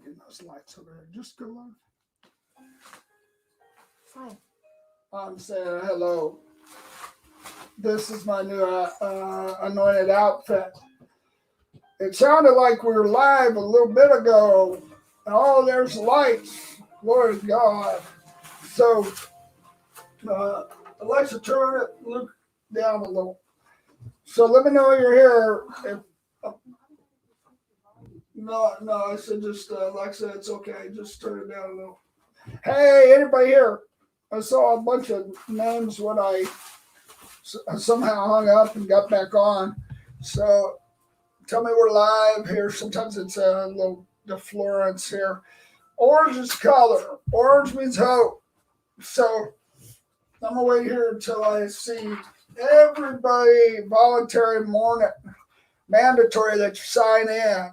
getting those lights over there. Just go on. Fine. I'm saying hello. This is my new anointed outfit. It sounded like we were live a little bit ago. Oh, there's lights. Lord God. So, Alexa, turn it, look down a little. So let me know you're here. If, no, I said just, Alexa, it's okay. Just turn it down a little. Hey, anybody here? I saw a bunch of names when I somehow hung up and got back on. So tell me we're live here. Sometimes it's a little defluence here. Orange is color. Orange means hope. So I'm going to wait here until I see everybody voluntary morning. Mandatory that you sign in.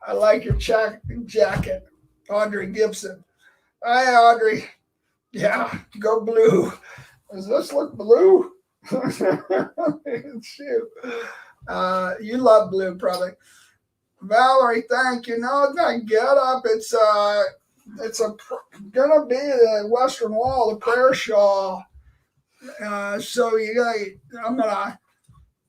I like your jacket. Audrey Gibson. Hi, Audrey. Yeah, go blue. Does this look blue? Shoot. You love blue, probably. Valerie, thank you. No, it's not get up. It's gonna be the Western Wall, the prayer shawl. So I'm gonna,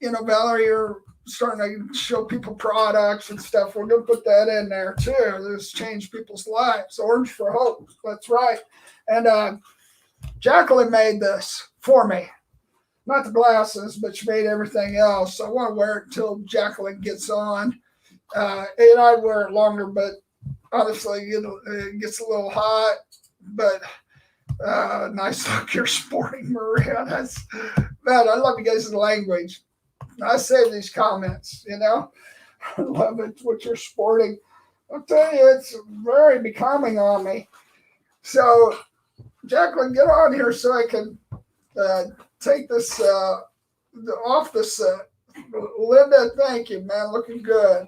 Valerie, you're starting to show people products and stuff. We're gonna put that in there too. This changed people's lives. Orange for hope. That's right. And Jacqueline made this for me. Not the glasses, but she made everything else. So I want to wear it until Jacqueline gets on. And I'd wear it longer, but honestly, it gets a little hot. But nice look you're sporting, Maria. Man, I love you guys' language. I save these comments, I love it, what you're sporting. I'll tell you, it's very becoming on me. So, Jacqueline, get on here so I can take this off the set. Linda, thank you, man. Looking good.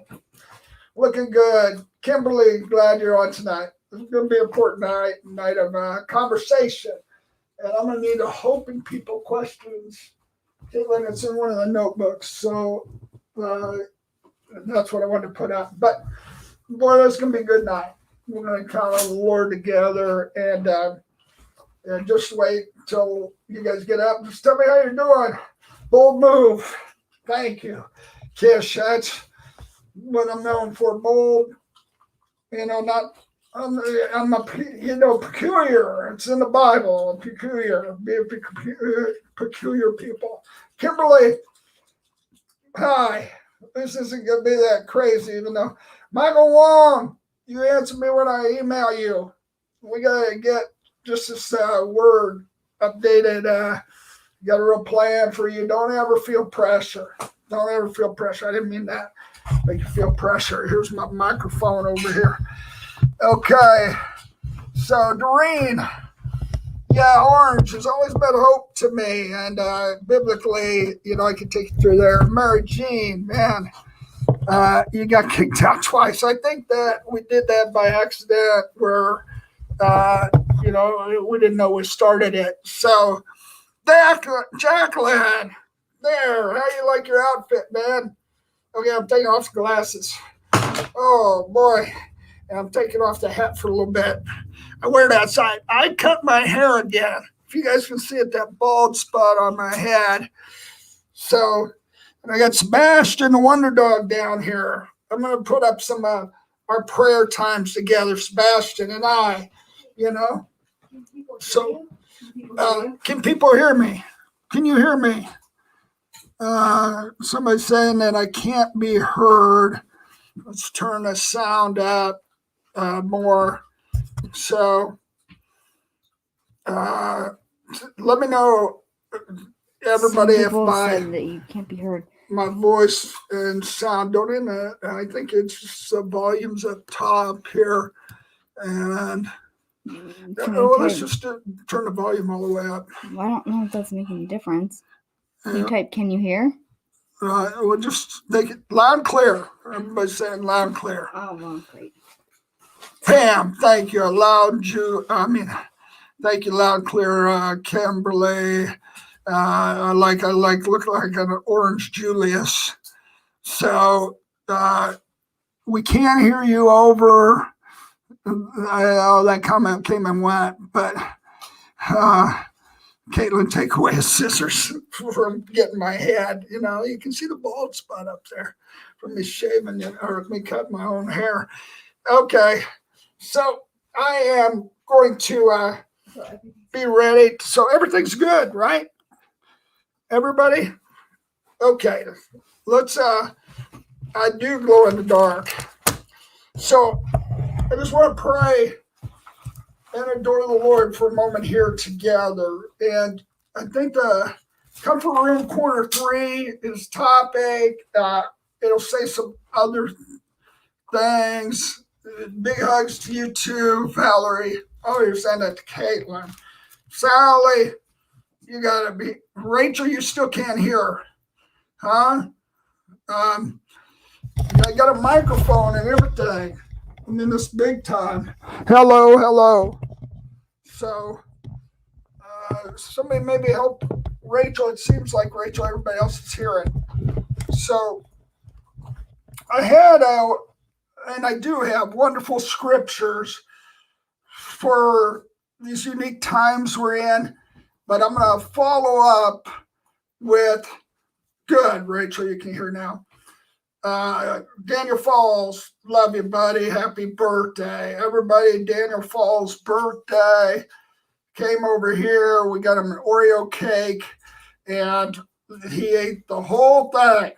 Kimberly, glad you're on tonight. It's going to be an important night of conversation. And I'm going to need a hoping people questions. Caitlin, it's in one of the notebooks. So that's what I wanted to put out. But, boy, that's going to be a good night. We're going to count on the Lord together and just wait until you guys get up. Just tell me how you're doing. Bold move. Thank you. Kish, that's what I'm known for. Bold. I'm peculiar. It's in the Bible. Peculiar. Be a peculiar people. Kimberly, hi. This isn't going to be that crazy, even though. Michael Wong, you answer me when I email you. We got to get just this word updated. Got a real plan for you. Don't ever feel pressure. I didn't mean that. Make you feel pressure. Here's my microphone over here. Okay. So, Doreen. Yeah, orange has always been hope to me. And biblically, I can take you through there. Mary Jean, man. You got kicked out twice. I think that we did that by accident where, we didn't know we started it. So, Jacqueline, there. How you like your outfit, man? Okay, I'm taking off the glasses. Oh, boy. And I'm taking off the hat for a little bit. I wear it outside. I cut my hair again. If you guys can see it, that bald spot on my head. So, and I got Sebastian the Wonder Dog down here. I'm going to put up some of our prayer times together, Sebastian and I, So, can people hear me? Can you hear me? Somebody's saying that I can't be heard. Let's turn the sound up more. So, let me know, everybody, if said that you can't be heard. My voice and sound don't emit. I think it's just the volumes up top here. And let's just turn the volume all the way up. Well, I don't know if that's making a difference. You type, can you hear? We'll just make it loud and clear. Everybody's saying loud and clear. Oh, well, great. Pam, thank you. Thank you, loud and clear. Kimberly, I look like an orange Julius. So, we can't hear you over. That comment came and went, but Caitlin, take away his scissors from getting my head. You can see the bald spot up there from me shaving or me cutting my own hair. Okay, so I am going to be ready. So everything's good, right? Everybody? Okay, let's, I do glow in the dark. So I just want to pray and adore the Lord for a moment here together. And I think the Comfort Room Corner 3 is topic. It'll say some other things. Big hugs to you too, Valerie. Oh, you're saying that to Caitlin. Sally, you got to be. Rachel, you still can't hear. Huh? I got a microphone and everything. I'm in this big time. Hello. So, somebody maybe help Rachel. It seems like Rachel, everybody else is hearing. So, I had, and I do have wonderful scriptures for these unique times we're in, but I'm going to follow up with, good, Rachel, you can hear now. Daniel Falls, love you, buddy. Happy birthday. Everybody, Daniel Falls' birthday came over here. We got him an Oreo cake, and he ate the whole thing.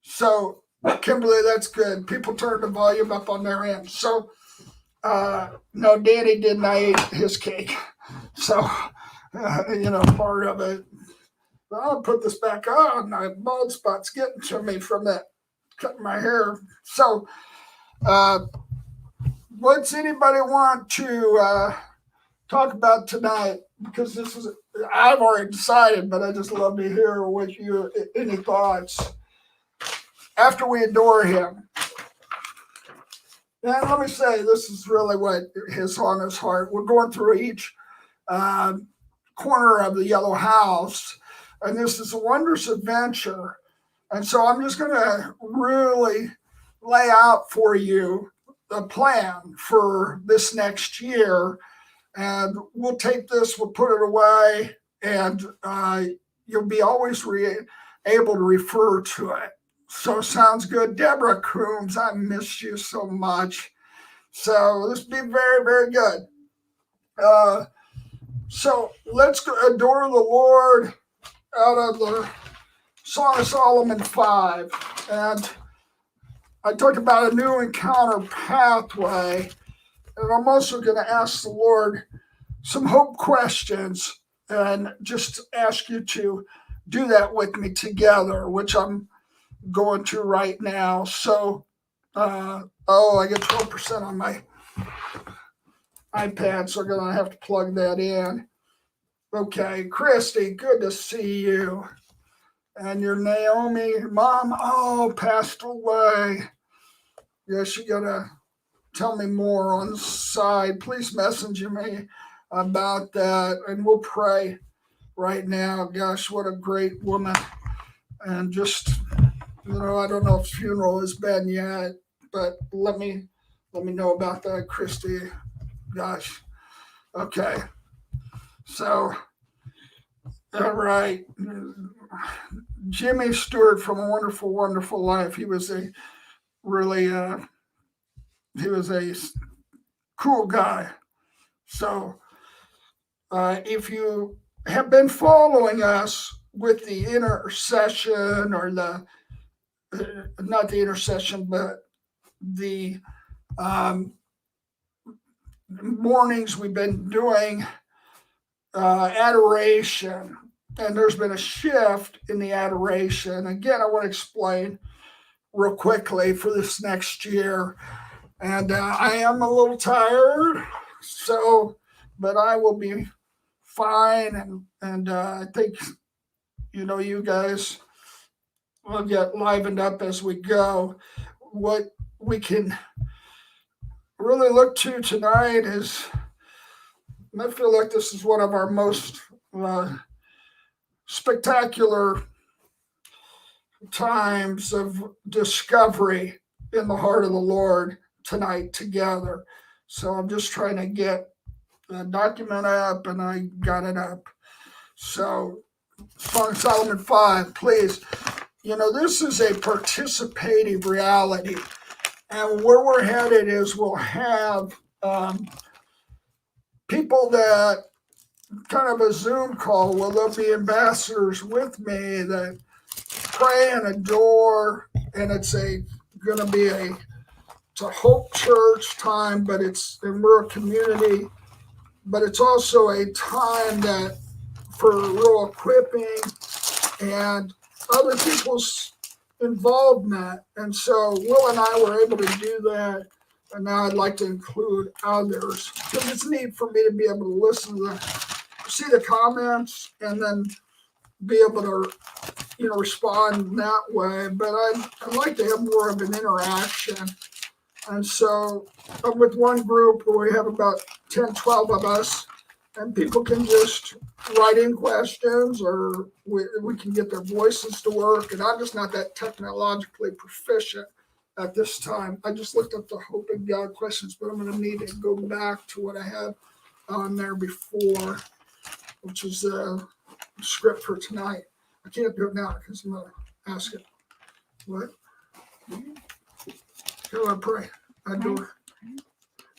So, Kimberly, that's good. People turned the volume up on their end. So, no, Danny did not eat his cake. So, part of it. I'll put this back on. My bald spot's getting to me from that cutting my hair. So, what's anybody want to talk about tonight? Because I've already decided, but I just love to hear what you, any thoughts after we adore him. And let me say, this is really what is on his heart. We're going through each corner of the yellow house. And this is a wondrous adventure. And so I'm just going to really lay out for you a plan for this next year. And we'll take this, we'll put it away, and you'll be always able to refer to it. So sounds good. Deborah Coombs, I missed you so much. So this will be very, very good. So let's adore the Lord out of the Song of Solomon 5. And I talked about a new encounter pathway. And I'm also going to ask the Lord some hope questions and just ask you to do that with me together, which I'm going to right now. So, I get 12% on my iPad, so I'm going to have to plug that in. Okay, Christy, good to see you. And your Naomi mom, passed away. Yes, you got to tell me more on the side. Please message me about that, and we'll pray right now. Gosh, what a great woman. And just, I don't know if funeral has been yet, but let me know about that, Christy. Gosh. Okay. So, all right. Jimmy Stewart from A Wonderful, Wonderful Life. He was a cool guy. So, if you have been following us with the intercession or not the intercession, but the mornings we've been doing adoration, and there's been a shift in the adoration. Again, I want to explain real quickly for this next year. And I am a little tired, but I will be fine. And I think, you guys will get livened up as we go. What we can really look to tonight is, I feel like this is one of our most spectacular times of discovery in the heart of the Lord tonight together. So I'm just trying to get the document up, and I got it up. So Song of Solomon 5, please. This is a participative reality. And where we're headed is we'll have people that kind of a Zoom call. Well, there'll be ambassadors with me that pray and adore, and it's going to be a Hope Church time, but we're a community, but it's also a time that for real equipping and other people's involvement. And so Will and I were able to do that, and now I'd like to include others because it's neat for me to be able to listen to see the comments and then be able to respond that way. But I'd like to have more of an interaction. And so I'm with one group where we have about 10, 12 of us, and people can just write in questions, or we can get their voices to work. And I'm just not that technologically proficient at this time. I just looked up the Hope in God questions, but I'm going to need to go back to what I had on there before, which is the script for tonight. I can't do it now because I'm going to ask it. What? How do I pray? I do it.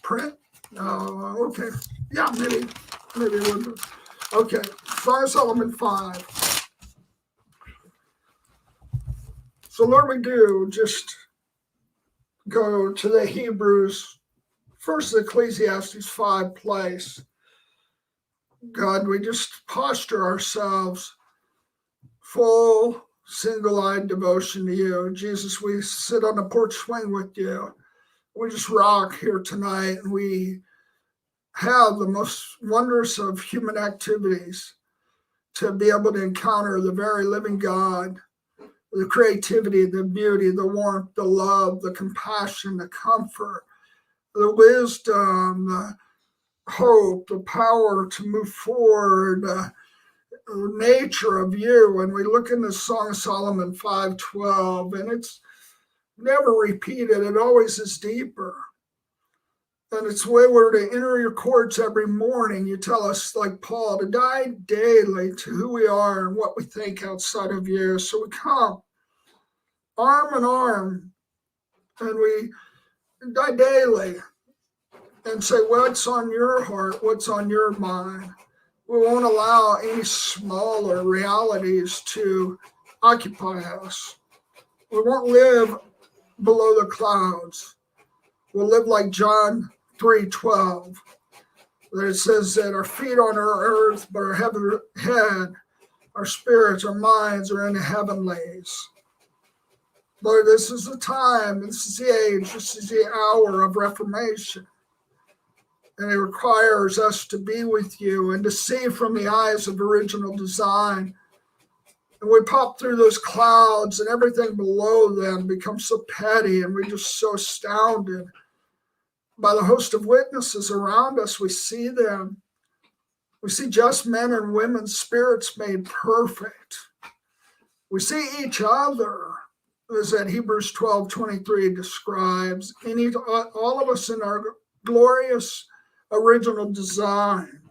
Print? Oh, okay. Yeah, maybe it would be. Okay. Song of Solomon 5. So, Lord, we do just go to the Hebrews, first Ecclesiastes 5 place. God, we just posture ourselves full, single-eyed devotion to you. Jesus, we sit on the porch swing with you. We just rock here tonight, and we have the most wondrous of human activities to be able to encounter the very living God, the creativity, the beauty, the warmth, the love, the compassion, the comfort, the wisdom, the hope, the power to move forward, the nature of you. And we look in the Song of Solomon 5:12, and it's never repeated. It always is deeper. And it's the way we're to enter your courts every morning. You tell us, like Paul, to die daily to who we are and what we think outside of you. So we come arm in arm, and we die daily and say, what's on your heart? What's on your mind? We won't allow any smaller realities to occupy us. We won't live below the clouds. We'll live like John 3:12, that it says that our feet are on our earth, but our head, our spirits, our minds are in the heavenlies. Lord, this is the time, this is the age, this is the hour of reformation. And it requires us to be with you and to see from the eyes of original design. And we pop through those clouds, and everything below them becomes so petty, and we're just so astounded by the host of witnesses around us. We see them. We see just men and women's spirits made perfect. We see each other, as that Hebrews 12:23 describes, and all of us in our glorious original design.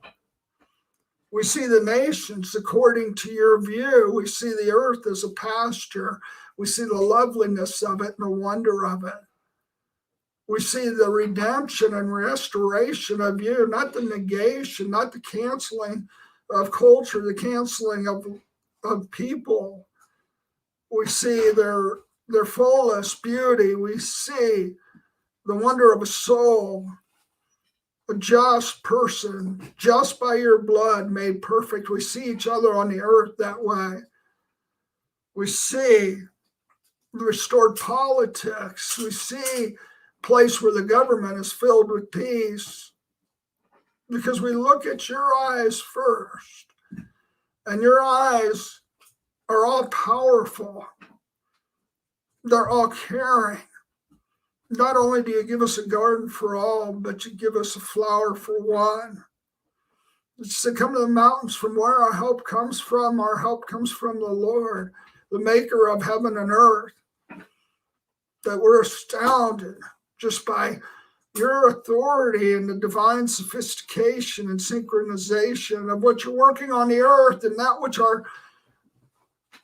We see the nations according to your view. We see the earth as a pasture. We see the loveliness of it and the wonder of it. We see the redemption and restoration of you, not the negation, not the canceling of culture, the canceling of people. We see their fullest beauty. We see the wonder of a soul, a just person, just by your blood made perfect. We see each other on the earth that way. We see the restored politics. We see place where the government is filled with peace, because we look at your eyes first, and your eyes are all powerful. They're all caring. Not only do you give us a garden for all, but you give us a flower for one. It's to come to the mountains from where our help comes from. Our help comes from the Lord. the maker of heaven and earth, that we're astounded just by your authority and the divine sophistication and synchronization of what you're working on the earth, and that which are,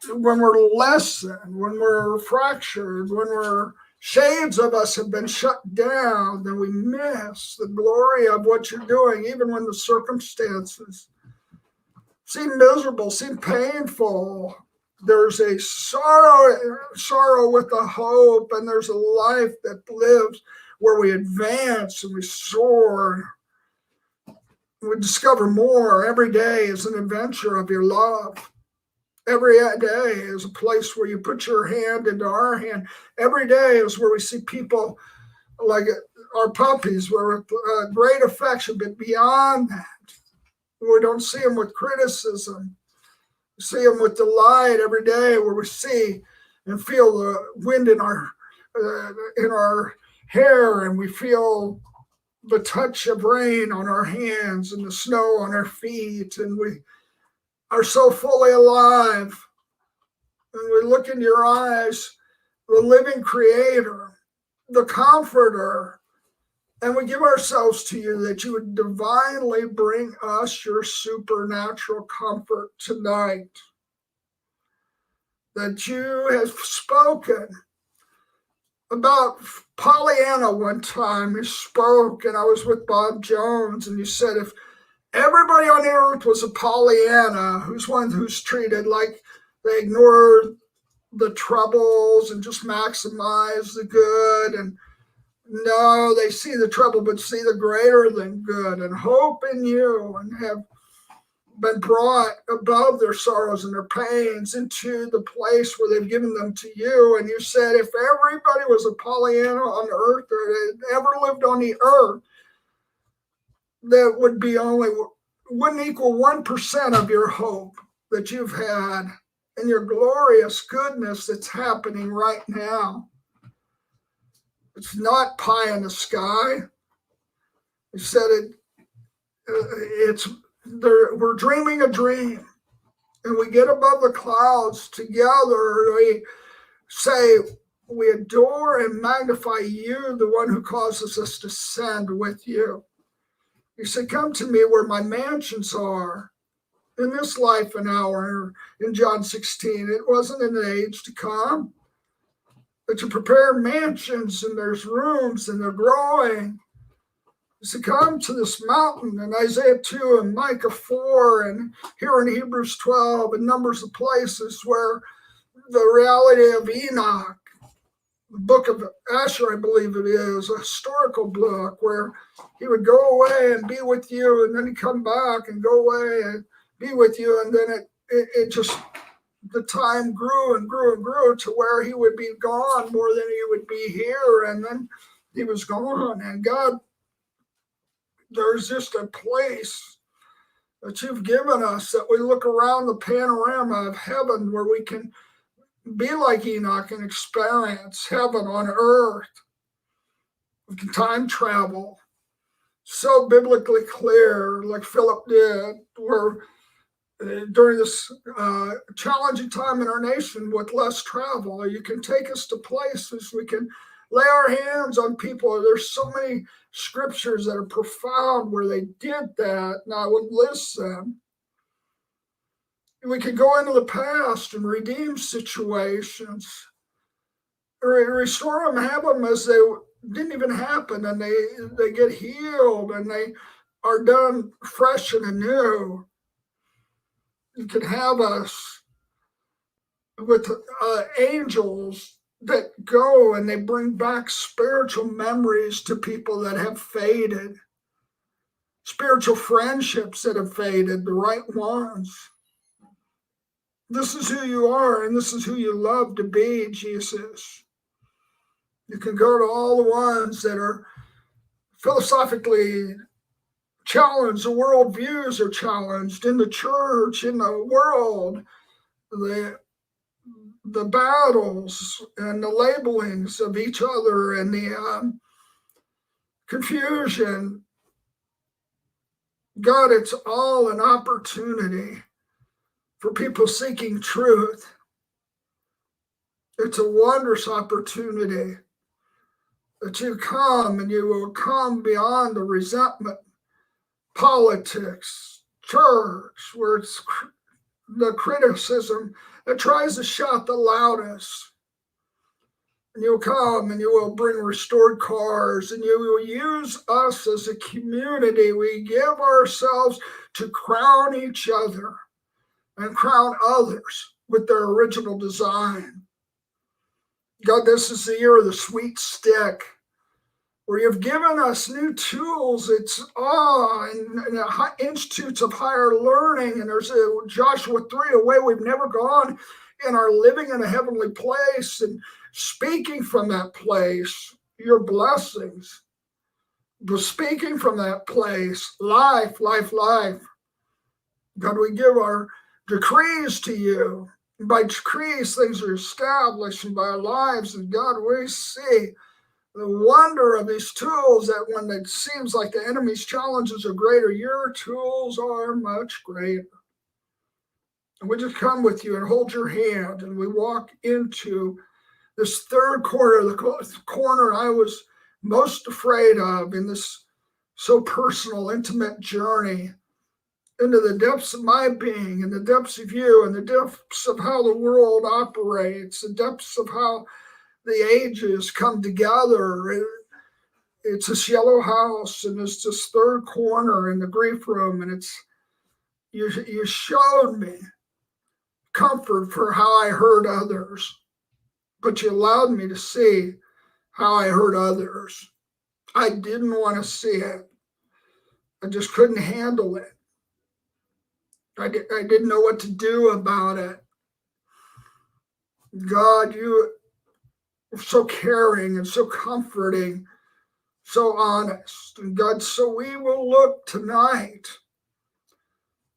when we're lessened, when we're fractured, when we're shades of us have been shut down, then we miss the glory of what you're doing, even when the circumstances seem miserable, seem painful. There's a sorrow with a hope, and there's a life that lives where we advance and we soar. We discover more. Every day is an adventure of your love. Every day is a place where you put your hand into our hand. Every day is where we see people like our puppies, where great affection, but beyond that, we don't see them with criticism. We see them with delight every day, where we see and feel the wind in our hair, and we feel the touch of rain on our hands and the snow on our feet, and we are so fully alive. And we look in your eyes, the living creator, the comforter, and we give ourselves to you that you would divinely bring us your supernatural comfort tonight. That you have spoken about Pollyanna one time. You spoke, and I was with Bob Jones, and you said if everybody on the earth was a Pollyanna, who's treated like they ignore the troubles and just maximize the good, and no, they see the trouble but see the greater than good and hope in you, and have been brought above their sorrows and their pains into the place where they've given them to you. And you said if everybody was a Pollyanna on earth, or had ever lived on the earth, that wouldn't equal 1% of your hope that you've had and your glorious goodness that's happening right now. It's not pie in the sky. You said we're dreaming a dream, and we get above the clouds together. We say, we adore and magnify you, the one who causes us to ascend with you. You said, come to me where my mansions are in this life and hour. In John 16, it wasn't in the age to come, but you prepare mansions, and there's rooms, and they're growing. You said, come to this mountain in Isaiah 2 and Micah 4, and here in Hebrews 12, and numbers of places where the reality of Enoch, the book of Asher, I believe it is, a historical book where he would go away and be with you, and then he'd come back and go away and be with you, and then it just, the time grew and grew and grew to where he would be gone more than he would be here, and then he was gone. And God, there's just a place that you've given us that we look around the panorama of heaven where we can be like Enoch and experience heaven on earth. We can time travel so biblically clear, like Philip did, where during this challenging time in our nation with less travel, you can take us to places we can lay our hands on people. There's so many scriptures that are profound where they did that, and I would listen. We could go into the past and redeem situations, or restore them, have them as they didn't even happen, and they get healed, and they are done fresh and anew. You can have us with angels that go and they bring back spiritual memories to people that have faded, spiritual friendships that have faded, the right ones. This is who you are, and this is who you love to be, Jesus. You can go to all the ones that are philosophically challenged, the worldviews are challenged in the church, in the world, the battles and the labelings of each other and the confusion. God, it's all an opportunity for people seeking truth. It's a wondrous opportunity that you come and you will come beyond the resentment, politics, church, where it's the criticism that tries to shout the loudest. And you'll come and you will bring restored cars and you will use us as a community. We give ourselves to crown each other and crown others with their original design. God, this is the year of the sweet stick, where you've given us new tools. It's and institutes of higher learning. And there's a Joshua 3, a way we've never gone in our living in a heavenly place and speaking from that place, your blessings. But speaking from that place, life, life, life. God, we give our decrees to you. And by decrees, things are established, and by our lives. And God, we see the wonder of these tools, that when it seems like the enemy's challenges are greater, your tools are much greater. And we just come with you and hold your hand, and we walk into this third corner, the corner I was most afraid of in this so personal, intimate journey into the depths of my being and the depths of you and the depths of how the world operates, the depths of how the ages come together. It's this yellow house, and it's this third corner in the grief room, and it's you showed me comfort for how I hurt others, but you allowed me to see how I hurt others. I didn't want to see it. I just couldn't handle it. I didn't know what to do about it. God, you are so caring and so comforting, so honest. And God, so we will look tonight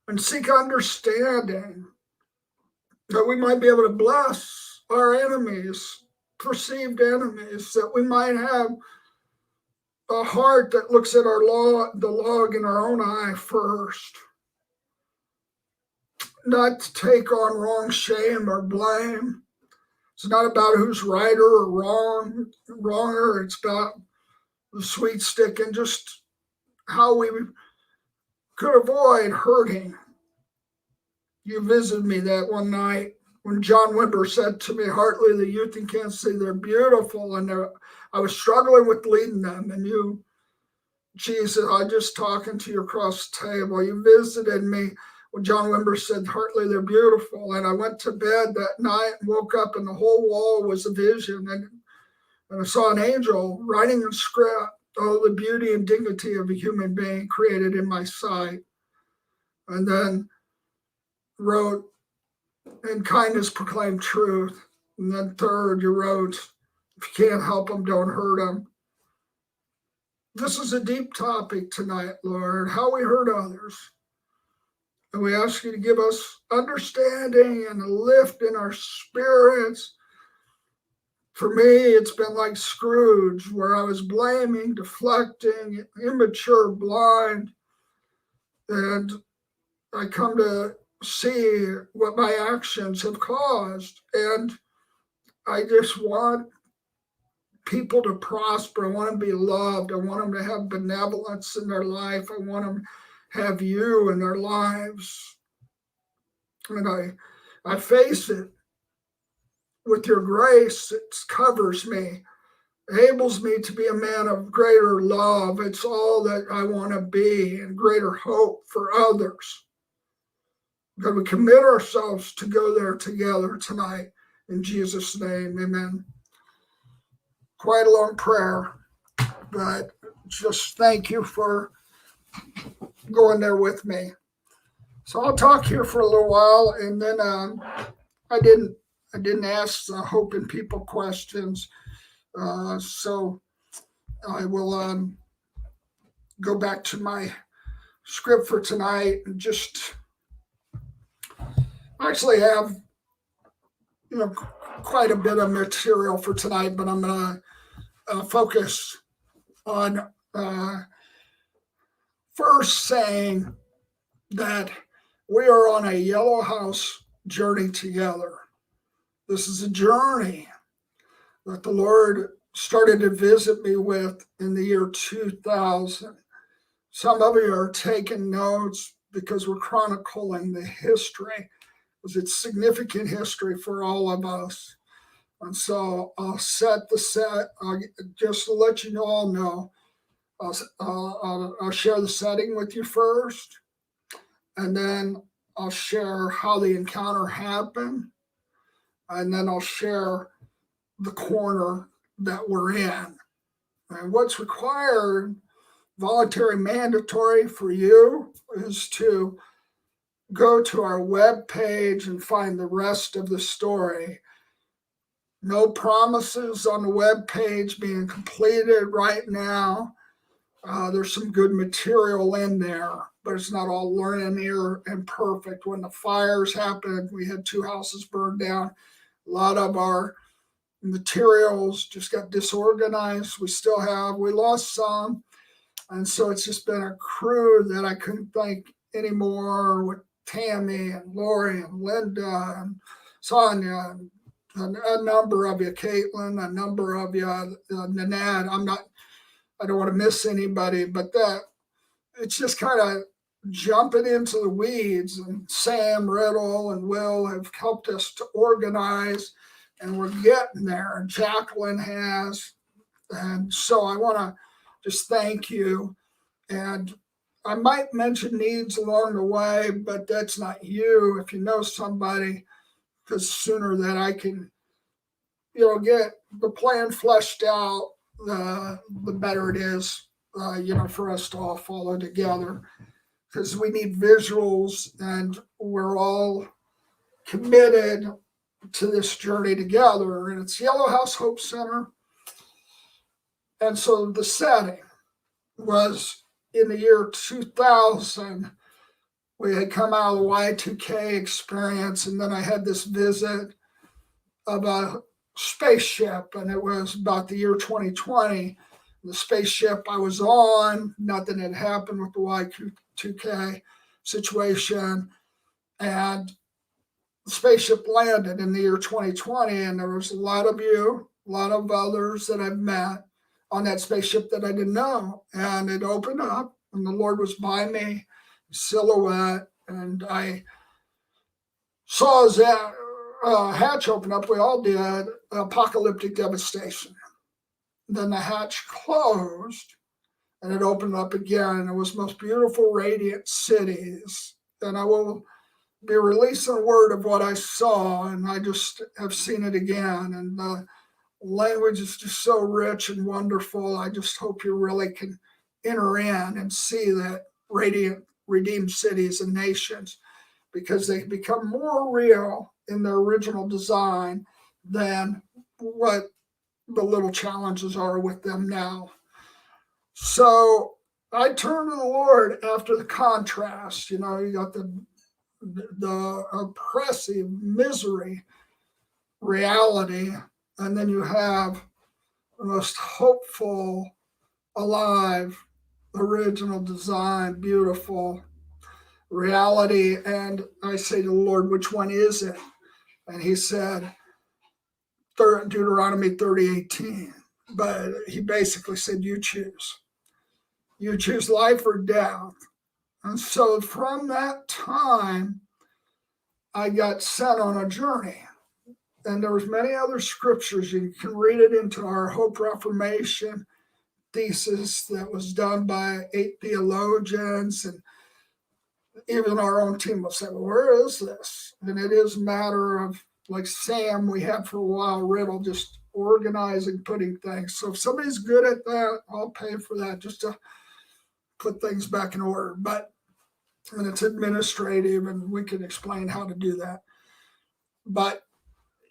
and seek understanding, that we might be able to bless our enemies, perceived enemies, that we might have a heart that looks at the log in our own eye first, not to take on wrong shame or blame. It's not about who's right or wronger. It's about the sweet stick and just how we could avoid hurting. You visited me that one night when John Wimber said to me, Hartley, the youth in Kansas City, they're beautiful, and I was struggling with leading them. And you, Jesus, I just talking to you across the table. You visited me when John Wimber said, Hartley, they're beautiful. And I went to bed that night and woke up, and the whole wall was a vision. And I saw an angel writing in script, oh, the beauty and dignity of a human being created in my sight. And then wrote, and kindness proclaim truth. And then third, you wrote, if you can't help them, don't hurt them. This is a deep topic tonight, Lord, how we hurt others. And we ask you to give us understanding and a lift in our spirits. For me, it's been like Scrooge, where I was blaming, deflecting, immature, blind. And I come to see what my actions have caused. And I just want people to prosper. I want them to be loved. I want them to have benevolence in their life. I want them to have you in their lives. And I face it with your grace. It covers me, enables me to be a man of greater love. It's all that I want to be, and greater hope for others. God, we commit ourselves to go there together tonight. In Jesus' name, amen. Quite a long prayer, but just thank you for going there with me. So I'll talk here for a little while, and then I didn't ask the Hope in People questions, so I will go back to my script for tonight and just actually have quite a bit of material for tonight, but I'm going to focus on first saying that we are on a yellow house journey together. This is a journey that the Lord started to visit me with in the year 2000. Some of you are taking notes because we're chronicling the history, because it's significant history for all of us. And so I'll set the set, just to let you all know, I'll share the setting with you first, and then I'll share how the encounter happened, and then I'll share the corner that we're in. And what's required, voluntary, mandatory for you, is to go to our web page and find the rest of the story. No promises on the web page being completed right now. There's some good material in there, but it's not all linear and perfect. When the fires happened, we had 2 houses burned down. A lot of our materials just got disorganized. We lost some. And so it's just been a crew that I couldn't thank anymore, with Tammy and Lori and Linda and Sonia and a number of you, Caitlin, a number of you, Nanette. I don't want to miss anybody, but that it's just kind of jumping into the weeds. And Sam Riddle and Will have helped us to organize, and we're getting there. And Jacqueline has. And so I want to just thank you. And I might mention needs along the way, but that's not you. If you know somebody, because sooner that I can, get the plan fleshed out, the better it is, for us to all follow together, because we need visuals, and we're all committed to this journey together. And it's Yellow House Hope Center. And so the setting was in the year 2000. We had come out of the Y2K experience, and then I had this visit of a spaceship, and it was about the year 2020. The spaceship I was on, nothing had happened with the Y2K situation, and the spaceship landed in the year 2020, and there was a lot of you, a lot of others that I've met on that spaceship that I didn't know, and it opened up, and the Lord was by me, silhouette, and I saw that hatch open up. We all did. Apocalyptic devastation. Then the hatch closed, and it opened up again. It was most beautiful, radiant cities. And I will be releasing a word of what I saw, and I just have seen it again. And the language is just so rich and wonderful. I just hope you really can enter in and see that radiant, redeemed cities and nations, because they become more real in their original design than what the little challenges are with them now. So I turned to the Lord after the contrast. You got the oppressive misery reality, and then you have the most hopeful, alive, original design, beautiful reality. And I say to the Lord, which one is it? And he said, Deuteronomy 30:18. But he basically said, you choose. You choose life or death. And so from that time, I got sent on a journey. And there was many other scriptures. You can read it into our Hope Reformation thesis that was done by 8 theologians, and even our own team will say, well, where is this? And it is a matter of, like Sam we had for a while, Riddle, just organizing, putting things. So if somebody's good at that, I'll pay for that, just to put things back in order. And it's administrative, and we can explain how to do that. But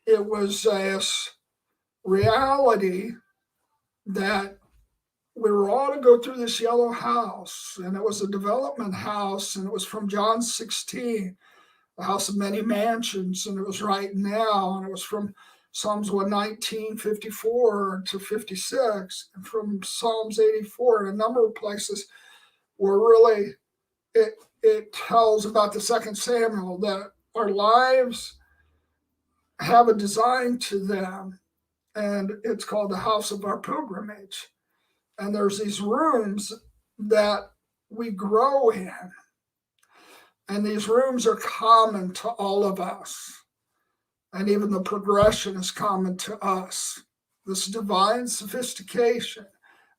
it was a reality that we were all to go through this yellow house, and it was a development house, and it was from John 16, the house of many mansions, and it was right now, and it was from Psalms 119, 54 to 56, and from Psalms 84, and a number of places where really it tells about the second Samuel, that our lives have a design to them, and it's called the House of Our Pilgrimage. And there's these rooms that we grow in, and these rooms are common to all of us. And even the progression is common to us, this divine sophistication.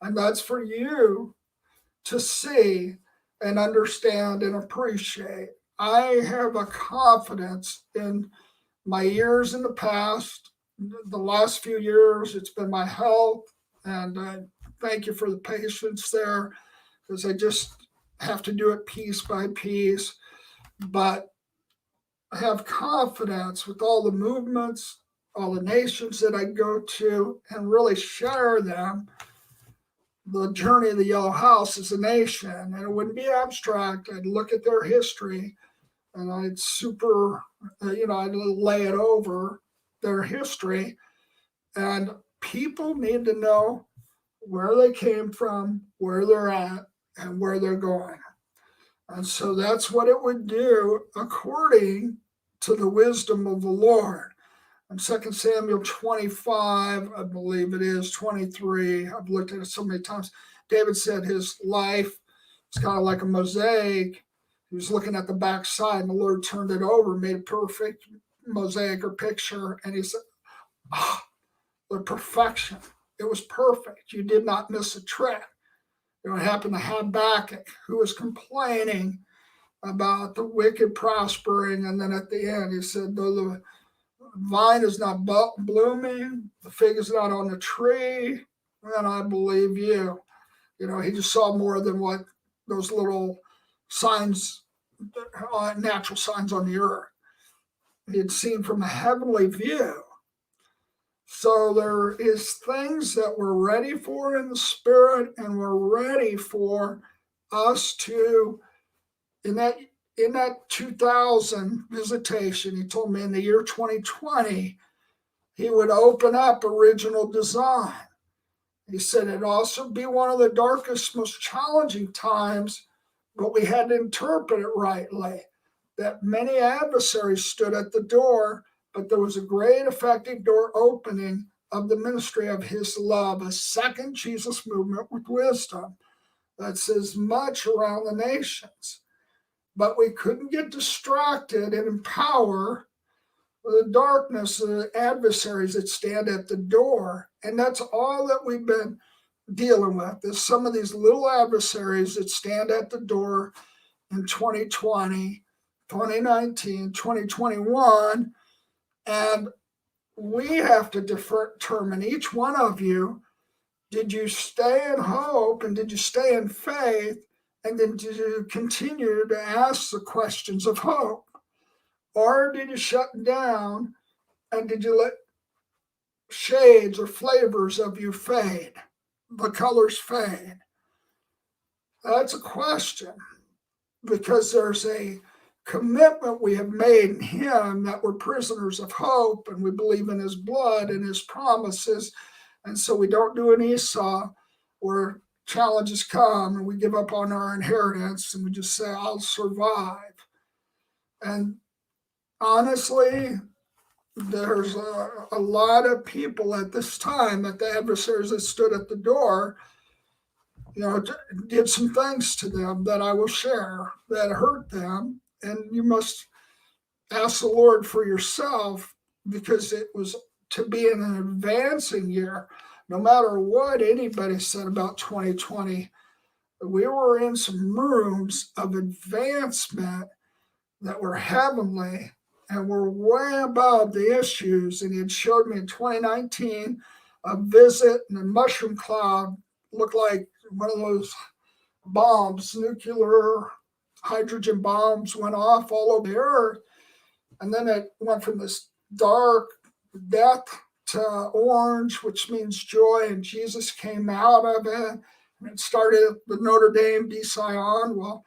And that's for you to see and understand and appreciate. I have a confidence in my years in the past, the last few years, it's been my health. And I thank you for the patience there, because I just have to do it piece by piece. But I have confidence with all the movements, all the nations that I go to, and really share them. The journey of the Yellow House as a nation, and it wouldn't be abstract. I'd look at their history, and I'd I'd lay it over their history, and people need to know where they came from, where they're at, and where they're going. And so that's what it would do according to the wisdom of the Lord. In 2 Samuel 25, I believe it is, 23, I've looked at it so many times. David said his life is kind of like a mosaic. He was looking at the backside, and the Lord turned it over, made a perfect mosaic or picture. And he said, the perfection. It was perfect. You did not miss a trick. It happened to Habakkuk, who was complaining about the wicked prospering. And then at the end, he said, though the vine is not blooming, the fig is not on the tree, then I believe you. He just saw more than what those little signs, natural signs on the earth. He had seen from a heavenly view. So there is things that we're ready for in the spirit, and we're ready for us to, in that 2000 visitation, he told me in the year 2020, he would open up original design. He said it'd also be one of the darkest, most challenging times, but we had to interpret it rightly, that many adversaries stood at the door, but there was a great effective door opening of the ministry of his love, a second Jesus movement with wisdom that says much around the nations. But we couldn't get distracted and empower the darkness of the adversaries that stand at the door. And that's all that we've been dealing with, is some of these little adversaries that stand at the door in 2020, 2019, 2021. And we have to determine, each one of you, did you stay in hope and did you stay in faith? And then did you continue to ask the questions of hope? Or did you shut down, and did you let shades or flavors of you fade? The colors fade. That's a question, because there's a commitment we have made in him that we're prisoners of hope, and we believe in his blood and his promises. And so we don't do an Esau where challenges come and we give up on our inheritance and we just say, I'll survive. And honestly, there's a lot of people at this time, that the adversaries that stood at the door, did some things to them that I will share that hurt them. And you must ask the Lord for yourself, because it was to be in an advancing year. No matter what anybody said about 2020, we were in some rooms of advancement that were heavenly and were way above the issues. And he had showed me in 2019 a visit, and a mushroom cloud looked like one of those bombs, nuclear hydrogen bombs went off all over the earth. And then it went from this dark death to orange, which means joy, and Jesus came out of it. And it started at the Notre Dame de Sion. Well,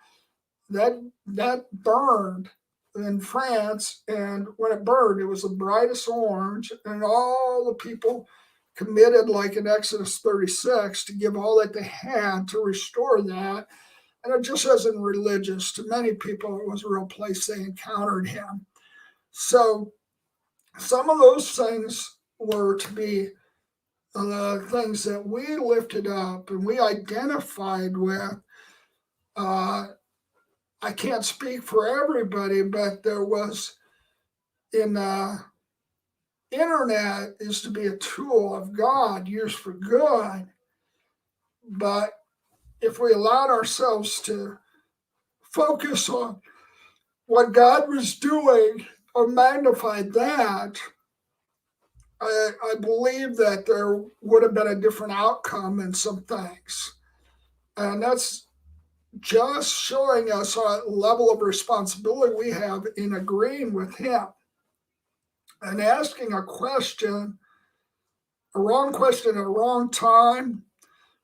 that burned in France, and when it burned, it was the brightest orange, and all the people committed, like in Exodus 36, to give all that they had to restore that. And it just wasn't religious. To many people, it was a real place they encountered him. So some of those things were to be the things that we lifted up and we identified with. I can't speak for everybody, but there was in internet is to be a tool of God used for good. But if we allowed ourselves to focus on what God was doing or magnified that, I believe that there would have been a different outcome in some things. And that's just showing us a level of responsibility we have in agreeing with Him and asking a question, a wrong question at a wrong time,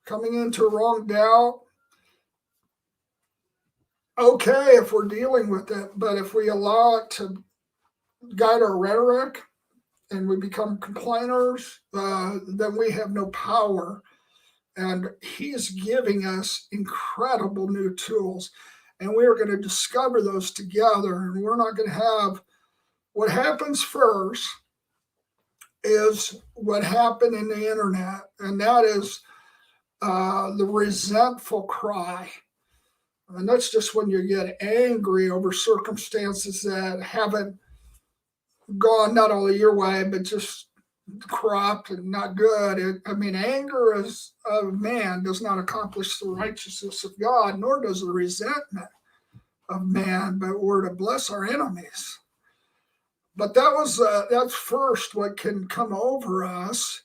coming into a wrong doubt. Okay, if we're dealing with it, but if we allow it to guide our rhetoric and we become complainers, then we have no power. And He's giving us incredible new tools. And we are going to discover those together. And we're not going to have what happens first is what happened in the internet. And that is the resentful cry. And that's just when you get angry over circumstances that haven't gone not only your way, but just corrupt and not good. Anger of man does not accomplish the righteousness of God, nor does the resentment of man, but we're to bless our enemies. But that's first what can come over us,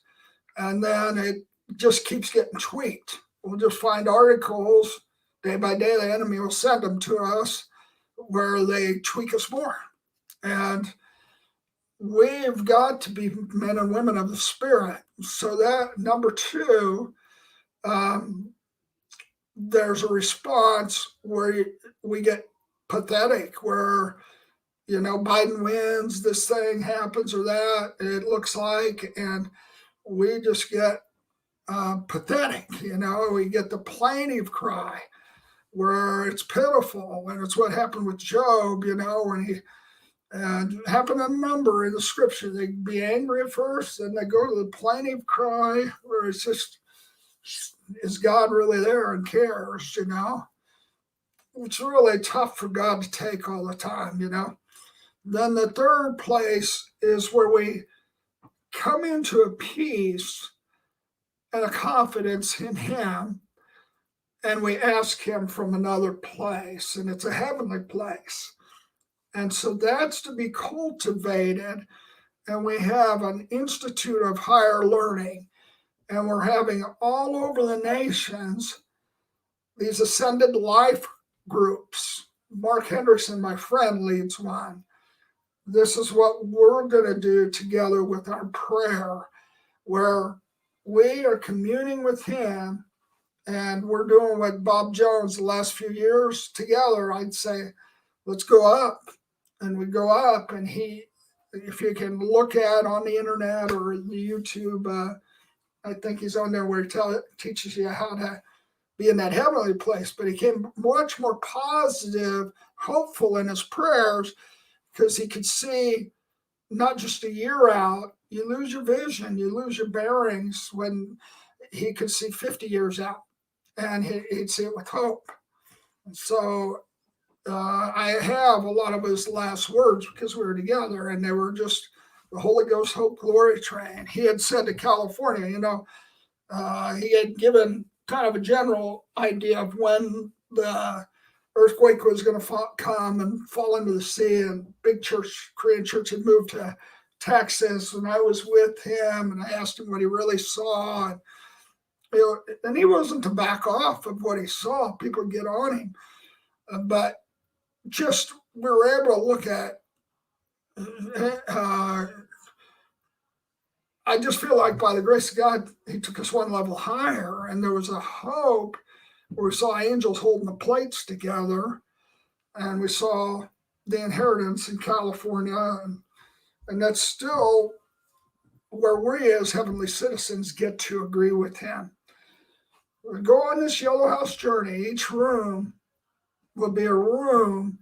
and then it just keeps getting tweaked. We'll just find articles day by day. The enemy will send them to us where they tweak us more, and we've got to be men and women of the Spirit. So that number two, there's a response where we get pathetic, where Biden wins, this thing happens or that, it looks like, and we just get pathetic. We get the plaintive cry where it's pitiful, and it's what happened with Job, when he and it happened a number in the scripture. They'd be angry at first, and they go to the plaintive cry where it's just, is God really there and cares, It's really tough for God to take all the time, Then the third place is where we come into a peace and a confidence in Him, and we ask Him from another place, and it's a heavenly place. And so that's to be cultivated. And we have an Institute of Higher Learning. And we're having all over the nations these Ascended Life groups. Mark Hendrickson, my friend, leads one. This is what we're going to do together with our prayer, where we are communing with Him. And we're doing what Bob Jones the last few years together. I'd say, let's go up. And we go up, and if you can look at on the internet or the YouTube, I think he's on there where he teaches you how to be in that heavenly place. But he came much more positive, hopeful in his prayers, because he could see not just a year out. You lose your vision, you lose your bearings when he could see 50 years out, and he'd see it with hope. So I have a lot of his last words because we were together, and they were just the Holy Ghost Hope Glory Train. He had said to California, he had given kind of a general idea of when the earthquake was going to come and fall into the sea, and big church, Korean church, had moved to Texas, and I was with him, and I asked him what he really saw, and he wasn't to back off of what he saw. People get on him, but just we were able to look at. I just feel like by the grace of God, He took us one level higher, and there was a hope where we saw angels holding the plates together, and we saw the inheritance in California, and that's still where we as heavenly citizens get to agree with Him. We go on this Yellow House journey. Each room will be a room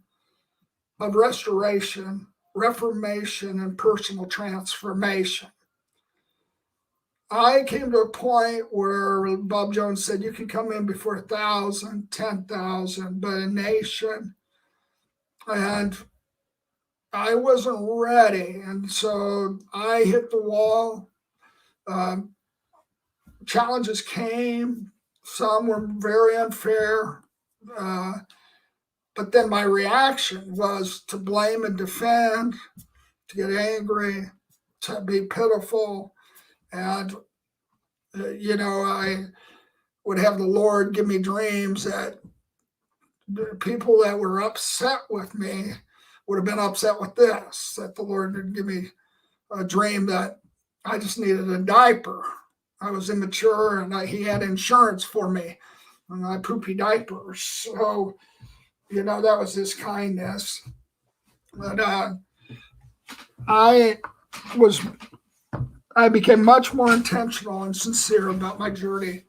of restoration reformation and personal transformation. I came to a point where Bob Jones said you can come in before 1,000, 10,000, but a nation, and I wasn't ready. And so I hit the wall. Challenges came. Some were very unfair. But then my reaction was to blame and defend, to get angry, to be pitiful. And, I would have the Lord give me dreams that the people that were upset with me would have been upset with this, that the Lord would give me a dream that I just needed a diaper. I was immature and he had insurance for me and I poopy diapers. So, that was his kindness. But I became much more intentional and sincere about my journey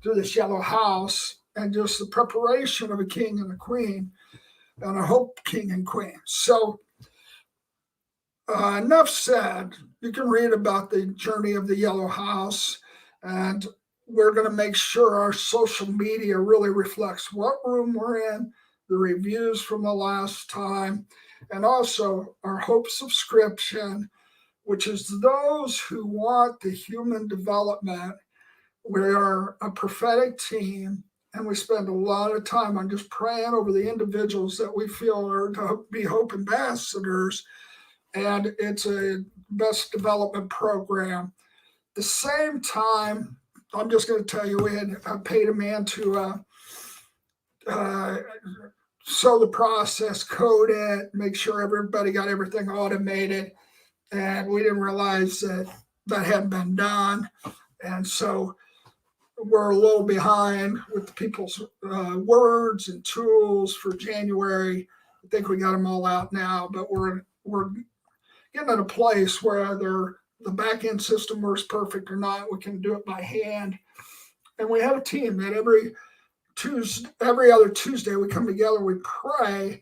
through this yellow house and just the preparation of a king and a queen and a hope king and queen. So enough said. You can read about the journey of the yellow house, and we're going to make sure our social media really reflects what room we're in, the reviews from the last time, and also our hope subscription, which is those who want the human development. We are a prophetic team, and we spend a lot of time on just praying over the individuals that we feel are to be hope ambassadors, and it's a best development program. At the same time, I'm just going to tell you, I paid a man to sew the process, code it, make sure everybody got everything automated. And we didn't realize that hadn't been done. And so we're a little behind with the people's words and tools for January. I think we got them all out now, but we're getting at a place where the back end system works perfect or not. We can do it by hand. And we have a team that every other Tuesday we come together, we pray,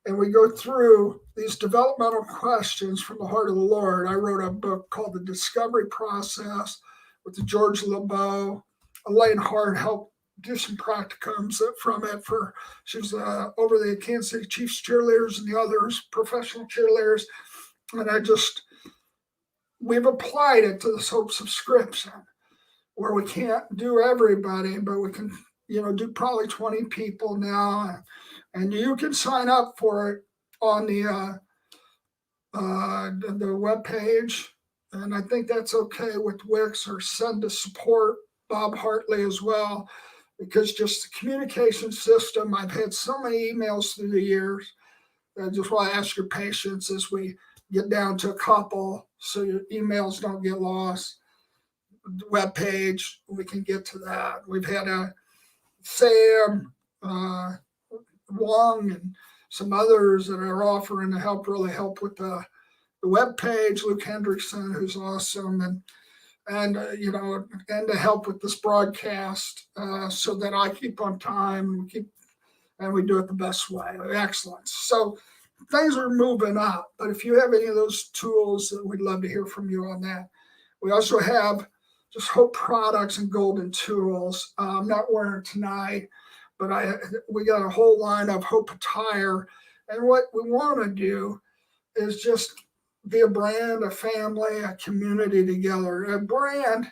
and we go through these developmental questions from the heart of the Lord. I wrote a book called The Discovery Process with the George LeBeau. Elaine Hart helped do some practicums from it. She's over the Kansas City Chiefs cheerleaders and the others, professional cheerleaders. And we've applied it to this hope subscription where we can't do everybody, but we can, do probably 20 people now. And you can sign up for it on the web page. And I think that's okay with Wix, or send to support Bob Hartley as well, because just the communication system, I've had so many emails through the years. I just want to ask your patience as we get down to a couple so your emails don't get lost. The web page, we can get to that. We've had Sam Wong and some others that are offering to really help with the web page. Luke Hendrickson, who's awesome, and to help with this broadcast so that I keep on time and we do it the best way. Excellence. So things are moving up, but if you have any of those tools, we'd love to hear from you on that. We also have just Hope products and golden tools. I'm not wearing tonight, but we got a whole line of Hope attire. And what we want to do is just be a brand, a family, a community together. A brand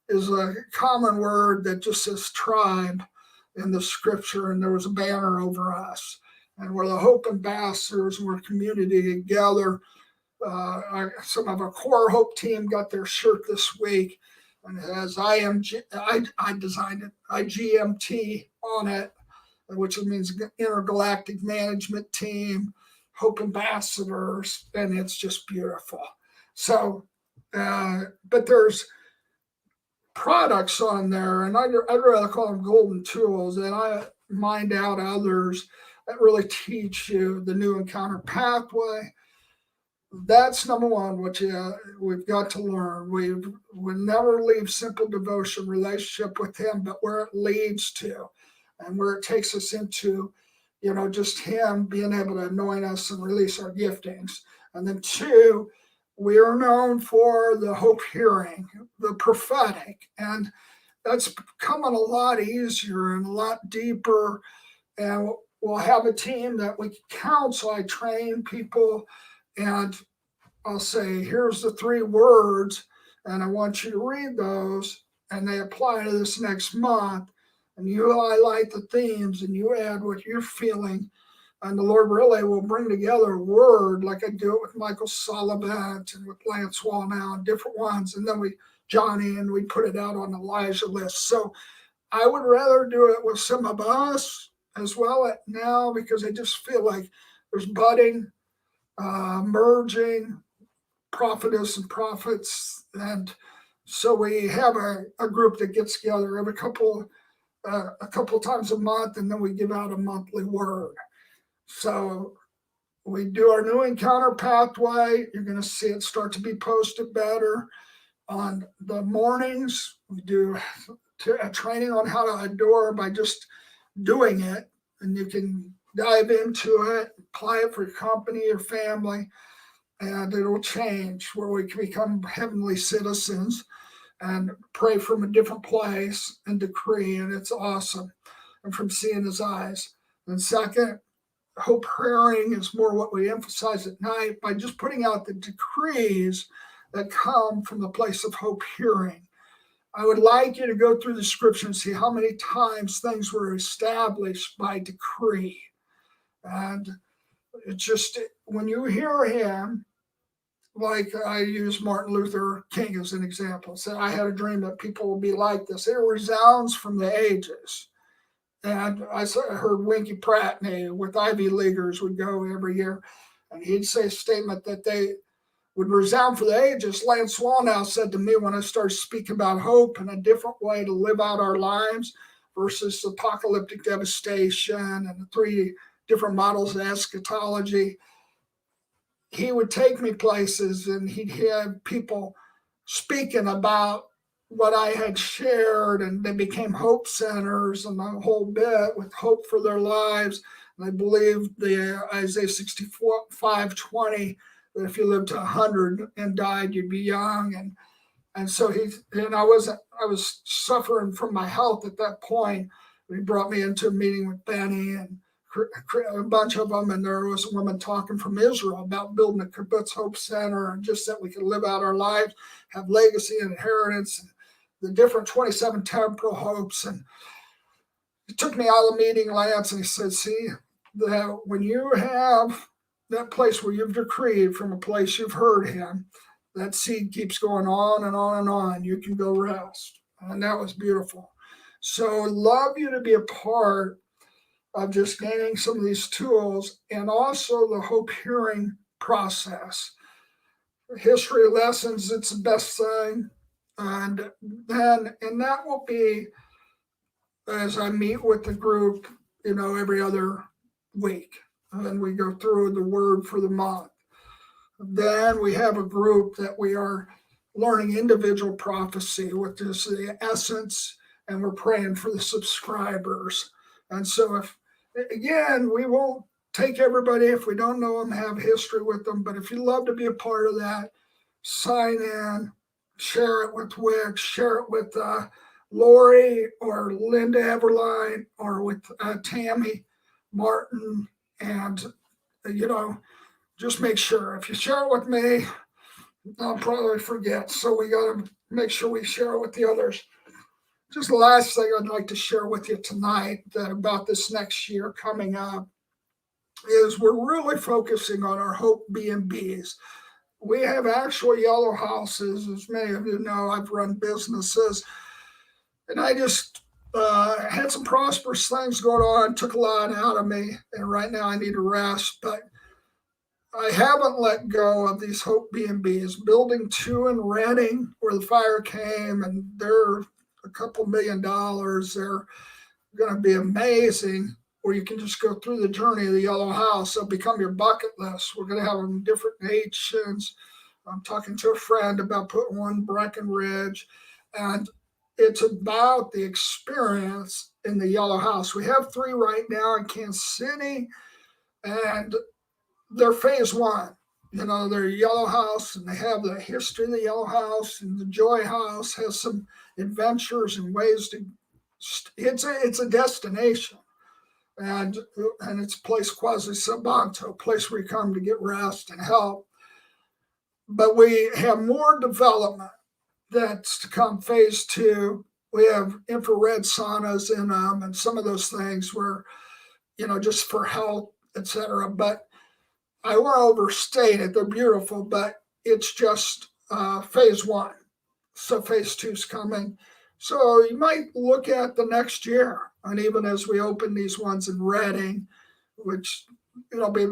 is a common word that just says tribe in the scripture, and there was a banner over us. And we're the Hope ambassadors, and we're a community together. Some of our core Hope team got their shirt this week, and it has I designed it, IGMT on it, which means Intergalactic Management Team, Hope Ambassadors, and it's just beautiful. So, but there's products on there, and I'd rather call them golden tools, and I mind out others that really teach you the new encounter pathway. That's number one, which we've got to learn. We never leave simple devotion relationship with him, but where it leads to and where it takes us into, just him being able to anoint us and release our giftings. And then 2, we are known for the hope hearing, the prophetic. And that's becoming a lot easier and a lot deeper. And we'll have a team that we counsel. I train people, and I'll say, here's the 3 words, and I want you to read those, and they apply to this next month. And you highlight the themes, and you add what you're feeling. And the Lord really will bring together a word, like I do it with Michael Sullivan and with Lance Wall now, and different ones. And then Johnny, and we put it out on the Elijah list. So I would rather do it with some of us as well now, because I just feel like there's budding, merging prophetess and prophets. And so we have a group that gets together every a couple times a month, and then we give out a monthly word. So we do our new encounter pathway. You're going to see it start to be posted better. On the mornings, we do a training on how to adore by just doing it. And you can dive into it, apply it for your company, your family, and it'll change where we can become heavenly citizens and pray from a different place and decree. And it's awesome. And from seeing his eyes. And second, hope hearing is more what we emphasize at night by just putting out the decrees that come from the place of hope hearing. I would like you to go through the scripture and see how many times things were established by decree. And it's just, when you hear him, like I use Martin Luther King as an example, said, I had a dream that people will be like this. It resounds from the ages. And I heard Winky Pratney with Ivy Leaguers would go every year, and he'd say a statement that they would resound for the ages. Lance Wallnau said to me when I started speaking about hope and a different way to live out our lives versus apocalyptic devastation and the 3 different models of eschatology, he would take me places and he'd have people speaking about what I had shared, and they became hope centers and the whole bit with hope for their lives. And I believe the Isaiah 65:20, that if you lived to 100 and died, you'd be young. And so I was suffering from my health at that point. He brought me into a meeting with Benny and a bunch of them, and there was a woman talking from Israel about building a kibbutz hope center, and just that we could live out our lives, have legacy and inheritance, and the different 27 temporal hopes. And he took me out of the meeting, Lance, and he said, see, that when you have that place where you've decreed from a place you've heard him, that seed keeps going on and on and on. You can go rest. And that was beautiful. So I'd love you to be a part of just gaining some of these tools, and also the hope hearing process. History lessons, it's the best thing. And that will be as I meet with the group, every other week. And we go through the word for the month. Then we have a group that we are learning individual prophecy, which is the essence, and we're praying for the subscribers. And so we won't take everybody if we don't know them, have history with them. But if you'd love to be a part of that, sign in, share it with Wick, share it with Lori or Linda Everline or with Tammy Martin. And, just make sure. If you share it with me, I'll probably forget. So we got to make sure we share it with the others. Just the last thing I'd like to share with you tonight about this next year coming up is we're really focusing on our Hope B&Bs. We have actual yellow houses. As many of you know, I've run businesses, and I just had some prosperous things going on, took a lot out of me, and right now I need to rest. But I haven't let go of these Hope B&Bs. Building 2 in Redding, where the fire came, and they're a couple $1 million. They're going to be amazing, where you can just go through the journey of the yellow house. They'll become your bucket list. We're going to have them in different nations. I'm talking to a friend about putting one in Breckenridge, and it's about the experience in the yellow house. We have 3 right now in Kansas City, and they're phase 1. their Yellow House, and they have the history of the Yellow House, and the Joy House has some adventures and ways to. It's a destination, and it's a place quasi sabanto, a place where you come to get rest and help. But we have more development that's to come. Phase 2, we have infrared saunas in them and some of those things where, just for health, etc. But I won't overstate it. They're beautiful, but it's just phase 1. So phase 2 is coming. So you might look at the next year, and even as we open these ones in Redding, which be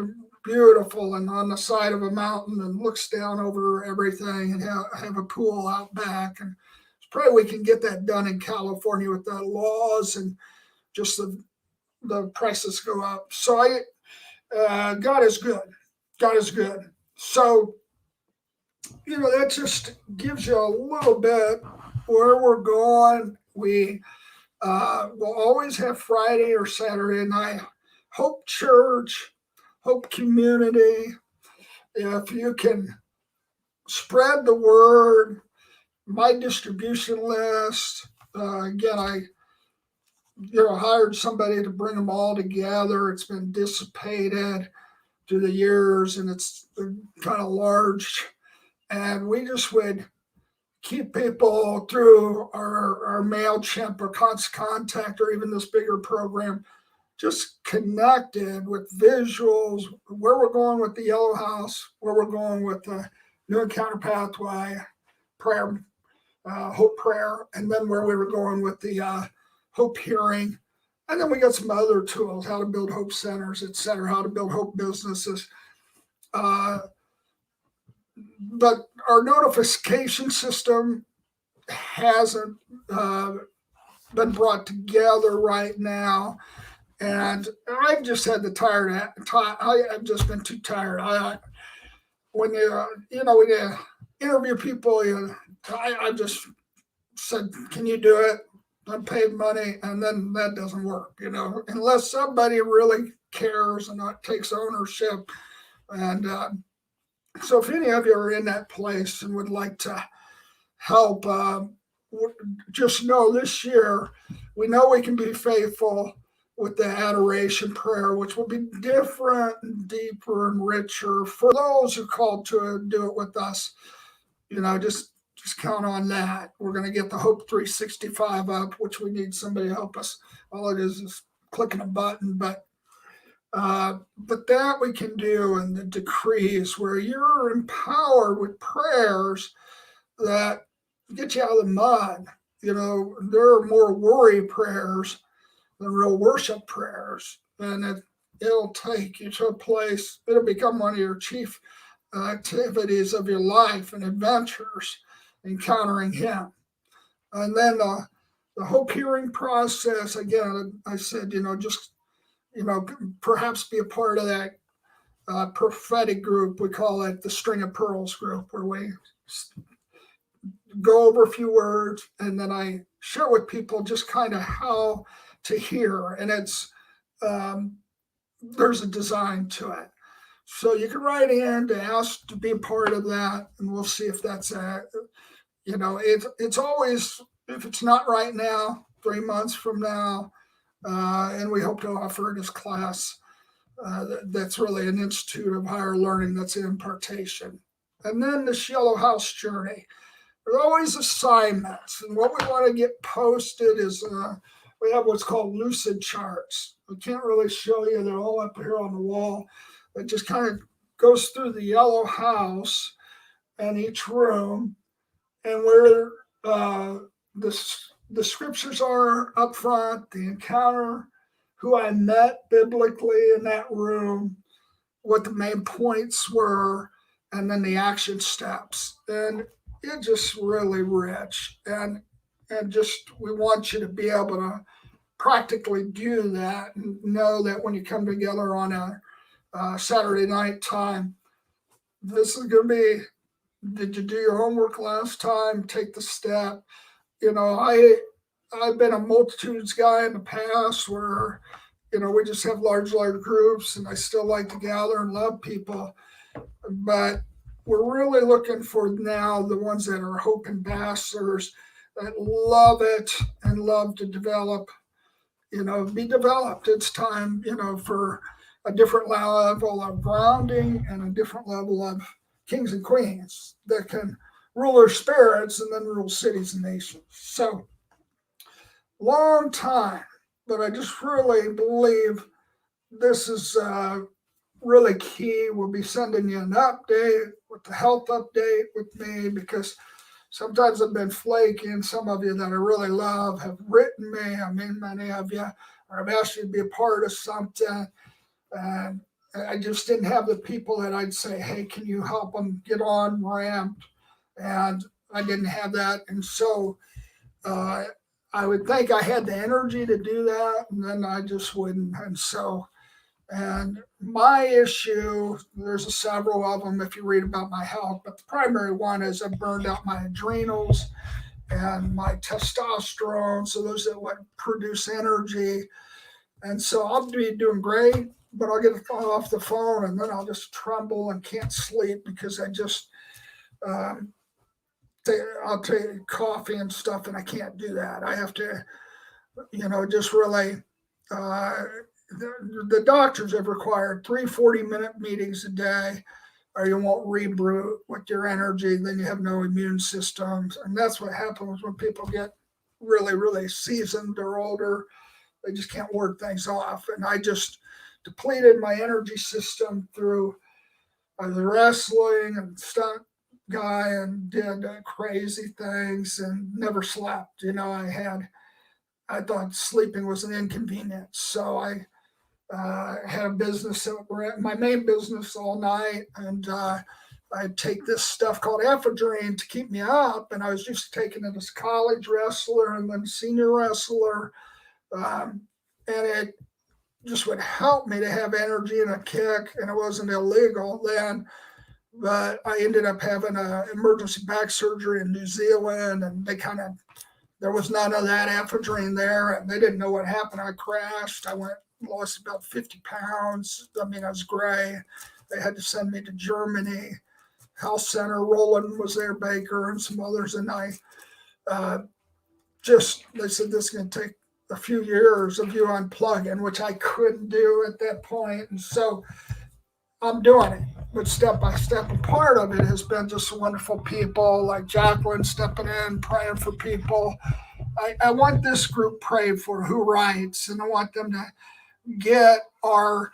beautiful and on the side of a mountain and looks down over everything, and have a pool out back. And pray we can get that done in California with the laws and just the prices go up. So God is good. God is good. So, that just gives you a little bit where we're going. We will always have Friday or Saturday night Hope Church, Hope Community. If you can spread the word, my distribution list. Again, I hired somebody to bring them all together. It's been dissipated through the years, and it's kind of large. And we just would keep people through our MailChimp or Constant Contact or even this bigger program just connected with visuals, where we're going with the Yellow House, where we're going with the New Encounter Pathway, prayer, Hope Prayer, and then where we were going with the Hope Hearing. And then we got some other tools, how to build Hope Centers, et cetera, how to build Hope businesses. But our notification system hasn't been brought together right now. And I've just had I've just been too tired. When you interview people, I just said, can you do it? I paid money, and then that doesn't work, unless somebody really cares and not takes ownership. And so if any of you are in that place and would like to help, just know this year, we know we can be faithful with the adoration prayer, which will be different and deeper and richer for those who called to do it with us. Just count on that. We're going to get the Hope 365 up, which we need somebody to help us. All it is clicking a button, but that we can do, and the decrees where you're empowered with prayers that get you out of the mud. There are more worry prayers than real worship prayers, and it'll take you to a place. It'll become one of your chief activities of your life and adventures, encountering Him. And then the Hope Hearing process. Again, I said, just perhaps be a part of that prophetic group. We call it the String of Pearls group, where we go over a few words, and then I share with people just kind of how to hear. And it's there's a design to it. So you can write in to ask to be a part of that, and we'll see if that's it's always, if it's not right now, 3 months from now, and we hope to offer this class that's really an institute of higher learning, that's an impartation. And then this Yellow House journey. There's always assignments, and what we want to get posted is we have what's called lucid charts. I can't really show you, they're all up here on the wall. It just kind of goes through the Yellow House and each room, and where the scriptures are up front, the encounter, who I met biblically in that room, what the main points were, and then the action steps. And it's just really rich. And just, we want you to be able to practically do that and know that when you come together on a Saturday night time, this is going to be, did you do your homework last time? Take the step. I've been a multitudes guy in the past where, we just have large groups, and I still like to gather and love people. But we're really looking for now the ones that are hope ambassadors that love it and love to develop, be developed. It's time, for a different level of grounding and a different level of kings and queens that can rule their spirits and then rule cities and nations. So, long time, but I just really believe this is really key. We'll be sending you an update with the health update with me because sometimes I've been flaky, and some of you that I really love have written me. I mean, many of you, or I've asked you to be a part of something. And I just didn't have the people that I'd say, hey, can you help them get on ramped? And I didn't have that. And so I would think I had the energy to do that, and then I just wouldn't. And so, and my issue, there's several of them if you read about my health, but the primary one is I burned out my adrenals and my testosterone. So those that would produce energy. And so I'll be doing great, but I'll get off the phone and then I'll just tremble and can't sleep because I just, I'll take coffee and stuff and I can't do that. I have to, just really, the doctors have required 3 40-minute meetings a day, or you won't reboot with your energy. Then you have no immune systems. And that's what happens when people get really, really seasoned or older. They just can't work things off. And I just depleted my energy system through I was wrestling and stunt guy and did crazy things and never slept. I thought sleeping was an inconvenience. So I had a business, my main business all night, and I'd take this stuff called ephedrine to keep me up. And I was used to taking it as a college wrestler and then senior wrestler. And it just would help me to have energy and a kick, and it wasn't illegal then. But I ended up having an emergency back surgery in New Zealand, and there was none of that ephedrine there, and they didn't know what happened. I crashed. Lost about 50 pounds. I mean, I was gray. They had to send me to Germany Health Center. Roland was there, Baker, and some others, and they said this is going to take a few years of you unplugging, which I couldn't do at that point. And so I'm doing it, but step by step. And part of it has been just wonderful people like Jacqueline stepping in, praying for people. I want this group prayed for who writes, and I want them to get our,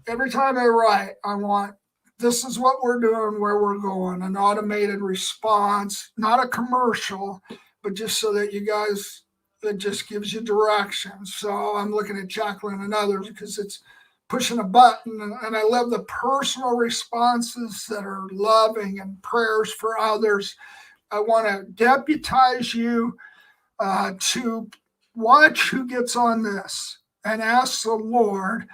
every time they write, I want, this is what we're doing, where we're going, an automated response, not a commercial, but just so that you guys, it just gives you directions. So I'm looking at Jacqueline and others because it's pushing a button, and I love the personal responses that are loving and prayers for others. I want to deputize you to watch who gets on this and ask the Lord,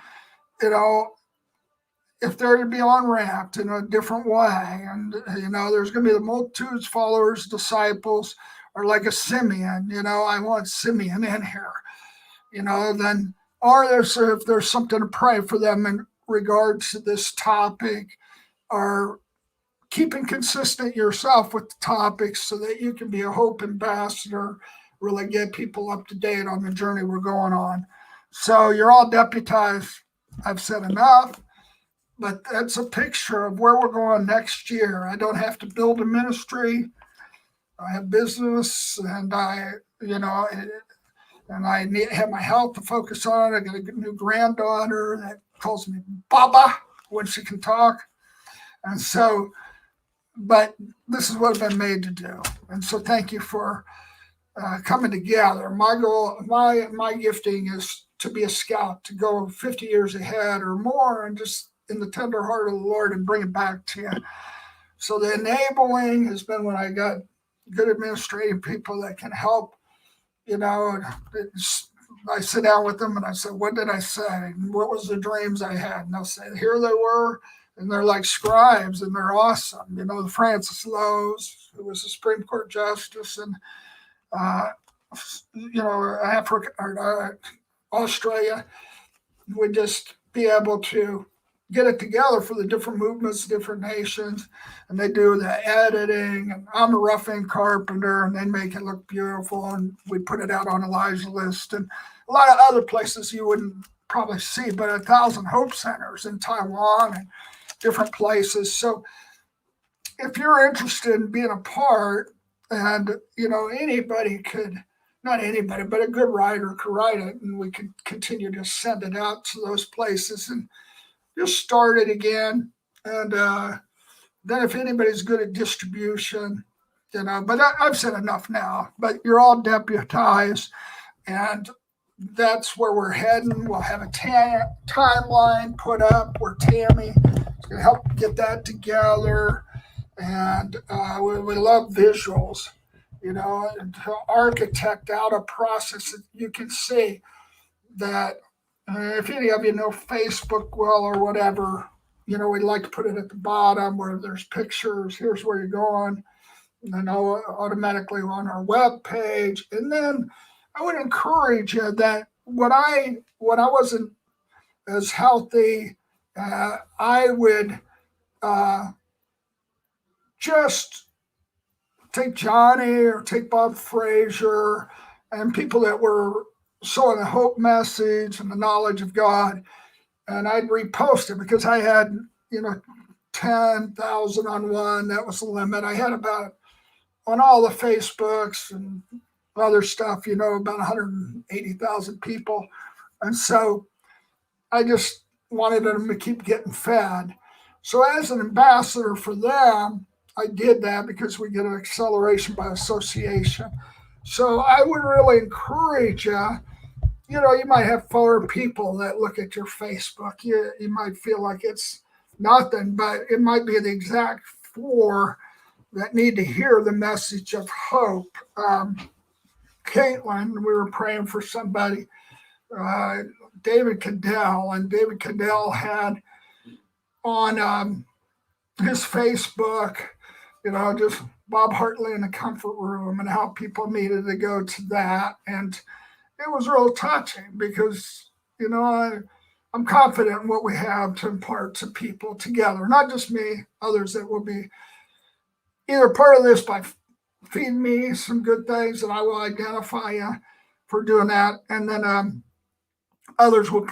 if they're to be unwrapped in a different way. And, there's going to be the multitudes, followers, disciples, or like a Simeon, I want Simeon in here, then, or if there's something to pray for them in regards to this topic, or keeping consistent yourself with the topics so that you can be a hope ambassador, really get people up to date on the journey we're going on. So you're all deputized. I've said enough, but that's a picture of where we're going next year. I don't have to build a ministry. I have business, and I have my health to focus on. I got a new granddaughter that calls me Baba when she can talk. And so, but this is what I've been made to do. And so thank you for coming together. My goal, my gifting is to be a scout, to go 50 years ahead or more, and just in the tender heart of the Lord and bring it back to you. So the enabling has been when I got good administrative people that can help. I sit down with them and I say, what did I say? What was the dreams I had? And they'll say, here they were. And they're like scribes, and they're awesome. The Francis Lowe's, who was a Supreme Court justice, and Africa or Australia, would just be able to get it together for the different movements, different nations, and they do the editing. And I'm a rough-end carpenter, and they make it look beautiful, and we put it out on Elijah List and a lot of other places you wouldn't probably see, but 1,000 Hope Centers in Taiwan and different places. So if you're interested in being a part, and anybody could, not anybody, but a good writer could write it, and we could continue to send it out to those places and just start it again. And then if anybody's good at distribution, but I've said enough now, but you're all deputized, and that's where we're heading. We'll have a timeline put up where Tammy is going to help get that together. And we love visuals, and to architect out a process that you can see that if any of you know Facebook well or whatever, we'd like to put it at the bottom where there's pictures. Here's where you're going, and then automatically on our web page. And then I would encourage you that when I wasn't as healthy, I would just take Johnny or take Bob Frazier and people that were sowing the hope message and the knowledge of God, and I'd repost it because I had 10,000 on one. That was the limit. I had about, on all the Facebooks and other stuff, about 180,000 people. And so I just wanted them to keep getting fed. So as an ambassador for them, I did that because we get an acceleration by association. So I would really encourage you. You might have 4 people that look at your Facebook. You might feel like it's nothing, but it might be the exact 4 that need to hear the message of hope. Caitlin, we were praying for somebody, David Cadell, and David Cadell had on his Facebook, just Bob Hartley in the comfort room and how people needed to go to that. And it was real touching because, I'm confident in what we have to impart to people together, not just me, others that will be either part of this by feeding me some good things, and I will identify you for doing that. And then others will,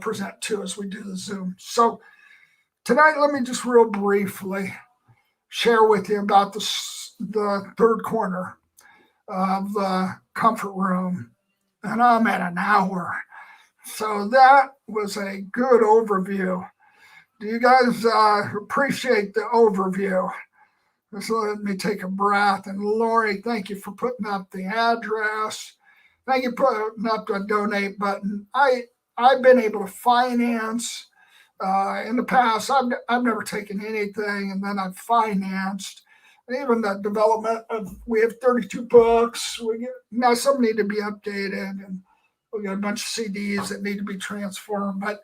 present too as we do the Zoom. So tonight, let me just real briefly share with you about the third corner of the comfort room. And I'm at an hour. So that was a good overview. Do you guys appreciate the overview? Just let me take a breath. And Lori, thank you for putting up the address. Thank you for putting up the donate button. I've been able to finance in the past. I've never taken anything, and then I've financed. Even the development of, we have 32 books. Now some need to be updated, and we got a bunch of CDs that need to be transformed, but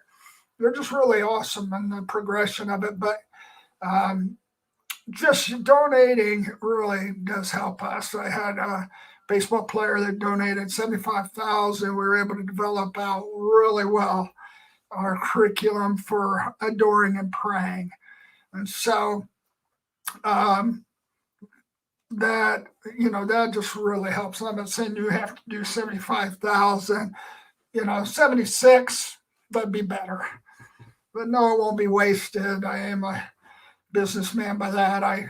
they're just really awesome in the progression of it. But just donating really does help us. I had a baseball player that donated $75,000. We were able to develop out really well our curriculum for adoring and praying. And so that just really helps. I'm not saying you have to do 75,000, 76, that'd be better. But no, it won't be wasted. I am a businessman by that. I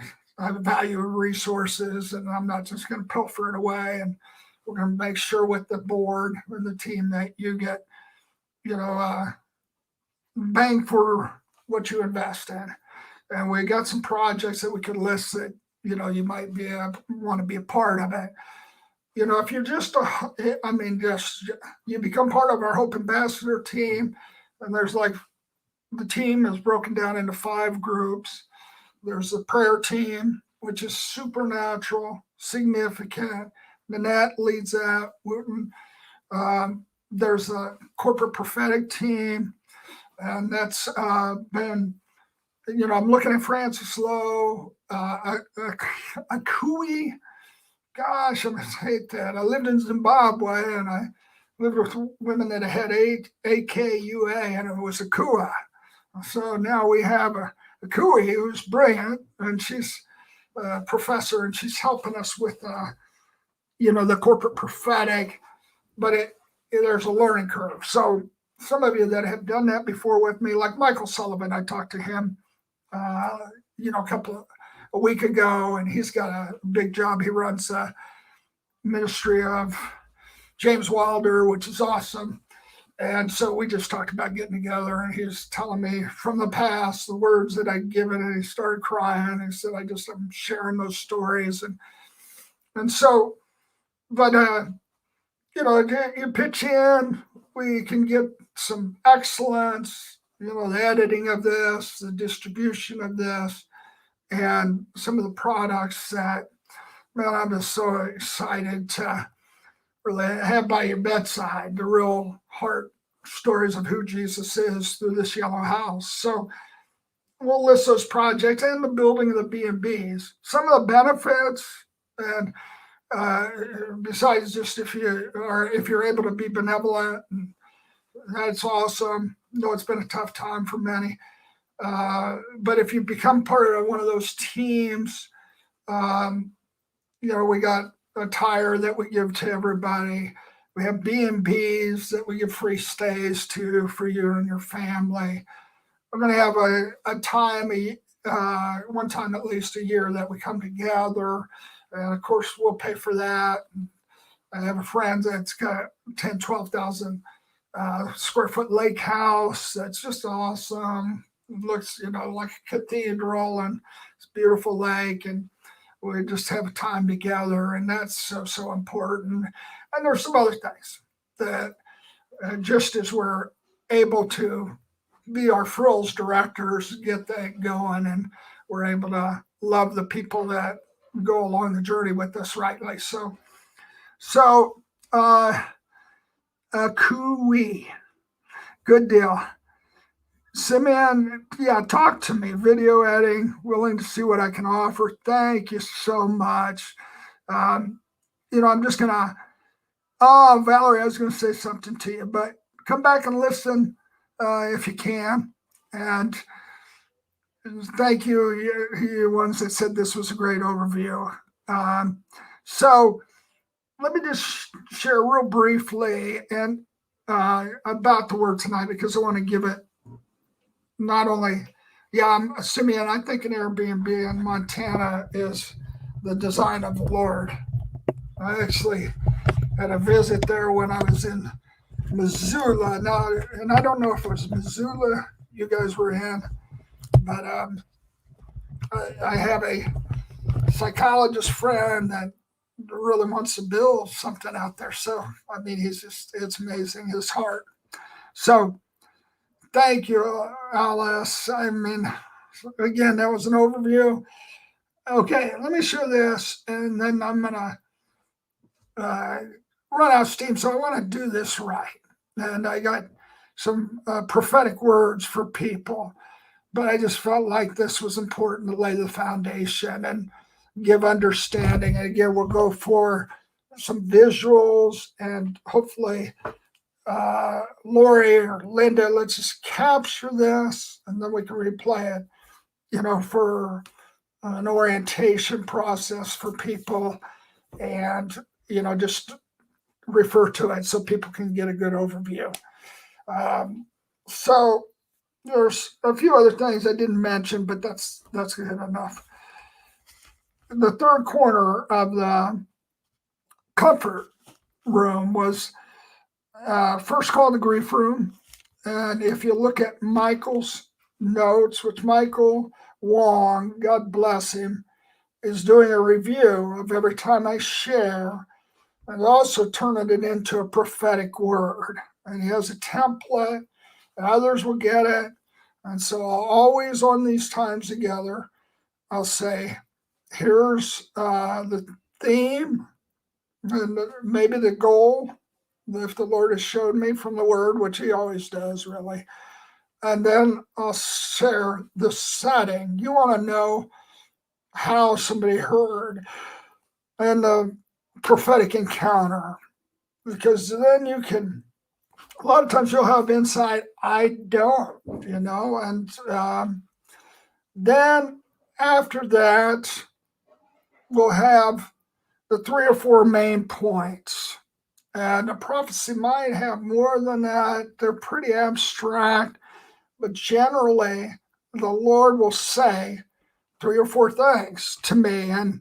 value resources, and I'm not just going to pilfer it away. And we're going to make sure with the board and the team that you get, bang for what you invest in. And we got some projects that we could list that, you might want to be a part of it. If you're you become part of our Hope Ambassador team, and there's the team is broken down into 5 groups. There's the prayer team, which is supernatural, significant. Nanette leads that. There's a corporate prophetic team, and that's been, I'm looking at Francis Lowe, Akui. Gosh, I hate that. I lived in Zimbabwe, and I lived with women that had AKUA, and it was Akua. So now we have a Kui who's brilliant, and she's a professor, and she's helping us with, the corporate prophetic, but there's a learning curve. So some of you that have done that before with me, like Michael Sullivan, I talked to him, a week ago, and he's got a big job. He runs a ministry of James Wilder, which is awesome. And so we just talked about getting together, and he was telling me from the past the words that I'd given, and he started crying. He said, I'm sharing those stories. And so, but, you pitch in, we can get some excellence, the editing of this, the distribution of this, and some of the products that, man, I'm just so excited to really have by your bedside, the real heart stories of who Jesus is through this yellow house. So we'll list those projects and the building of the B&Bs. Some of the benefits, and besides just if you're able to be benevolent, that's awesome. No, it's been a tough time for many. But if you become part of one of those teams, we got a tire that we give to everybody. We have B&Bs that we give free stays to for you and your family. We're going to have a time, one time at least a year that we come together. And of course, we'll pay for that. I have a friend that's got 10, 12,000 square foot lake house. That's just awesome. It looks, like a cathedral, and it's a beautiful lake. And we just have a time together, and that's so important. And there's some other things that just as we're able to be our frills directors, get that going, and we're able to love the people that go along the journey with us rightly. So Kui, good deal. Simeon, talk to me. Video editing, willing to see what I can offer. Thank you so much. I'm just going to, Valerie, I was going to say something to you, but come back and listen if you can. And thank you ones that said this was a great overview. So let me just share real briefly and about the word tonight, because I want to give it not only, Simeon, I think an Airbnb in Montana is the design of the Lord. I actually had a visit there when I was in Missoula. Now, and I don't know if it was Missoula you guys were in, but I have a psychologist friend that really wants to build something out there. So, it's amazing, his heart. So, thank you, Alice. Again, that was an overview. Okay, let me share this, and then I'm going to run out of steam. So I want to do this right. And I got some prophetic words for people, but I just felt like this was important to lay the foundation and give understanding. And again, we'll go for some visuals, and hopefully Lori or Linda, let's just capture this, and then we can replay it, for an orientation process for people, and, just refer to it so people can get a good overview. So there's a few other things I didn't mention, but that's good enough. The third corner of the comfort room was first called the grief room. And if you look at Michael's notes, which Michael Wong, God bless him, is doing a review of every time I share, and also turning it into a prophetic word. And he has a template, and others will get it. And so I'll always, on these times together, I'll say, here's the theme, and maybe the goal, if the Lord has showed me from the word, which he always does, really. And then I'll share the setting. You want to know how somebody heard and the prophetic encounter, because then you can a lot of times you'll have insight. I don't, and then after that, we'll have the 3 or 4 main points. And a prophecy might have more than that. They're pretty abstract, but generally, the Lord will say 3 or 4 things to me. And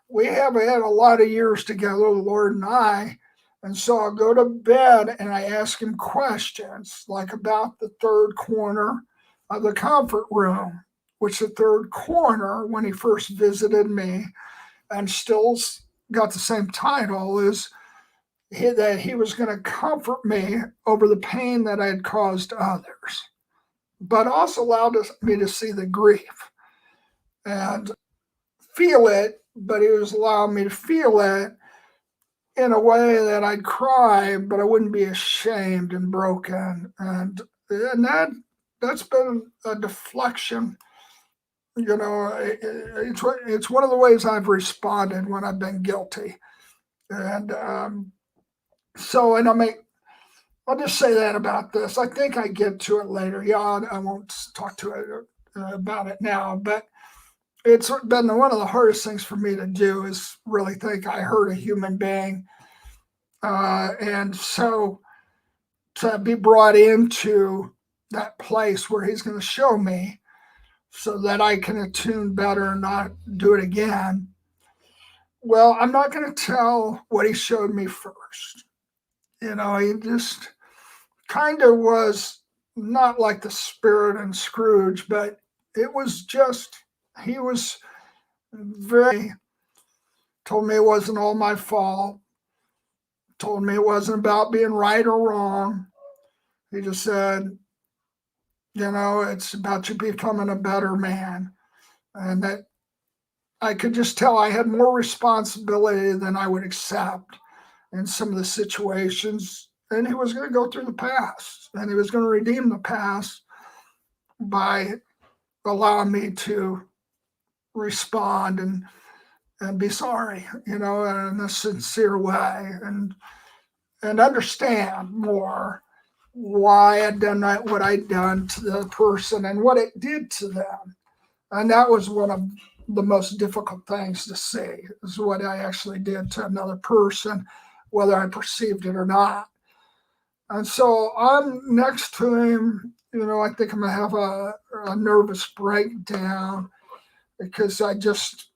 we have had a lot of years together, the Lord and I. And so I'll go to bed and I ask him questions like about the third corner of the comfort room, which the third corner, when he first visited me, and still got the same title, is that he was going to comfort me over the pain that I had caused others, but also allowed me to see the grief and feel it, but he was allowing me to feel it in a way that I'd cry, but I wouldn't be ashamed and broken. And that's been a deflection. It's one of the ways I've responded when I've been guilty. And I'll just say that about this. I think I get to it later. Yeah, I won't talk to it about it now, but it's been one of the hardest things for me to do is really think I hurt a human being. And so to be brought into that place where he's going to show me so that I can attune better and not do it again. Well, I'm not going to tell what he showed me first. He just kind of was not like the spirit in Scrooge, but it was just, he was told me it wasn't all my fault, told me it wasn't about being right or wrong. He just said, it's about you becoming a better man. And that I could just tell I had more responsibility than I would accept in some of the situations. And he was going to go through the past, and he was going to redeem the past by allowing me to respond and be sorry, in a sincere way, and understand more why I'd done what I'd done to the person and what it did to them. And that was one of the most difficult things to see, is what I actually did to another person, whether I perceived it or not. And so I'm next to him, I think I'm going to have a nervous breakdown because I just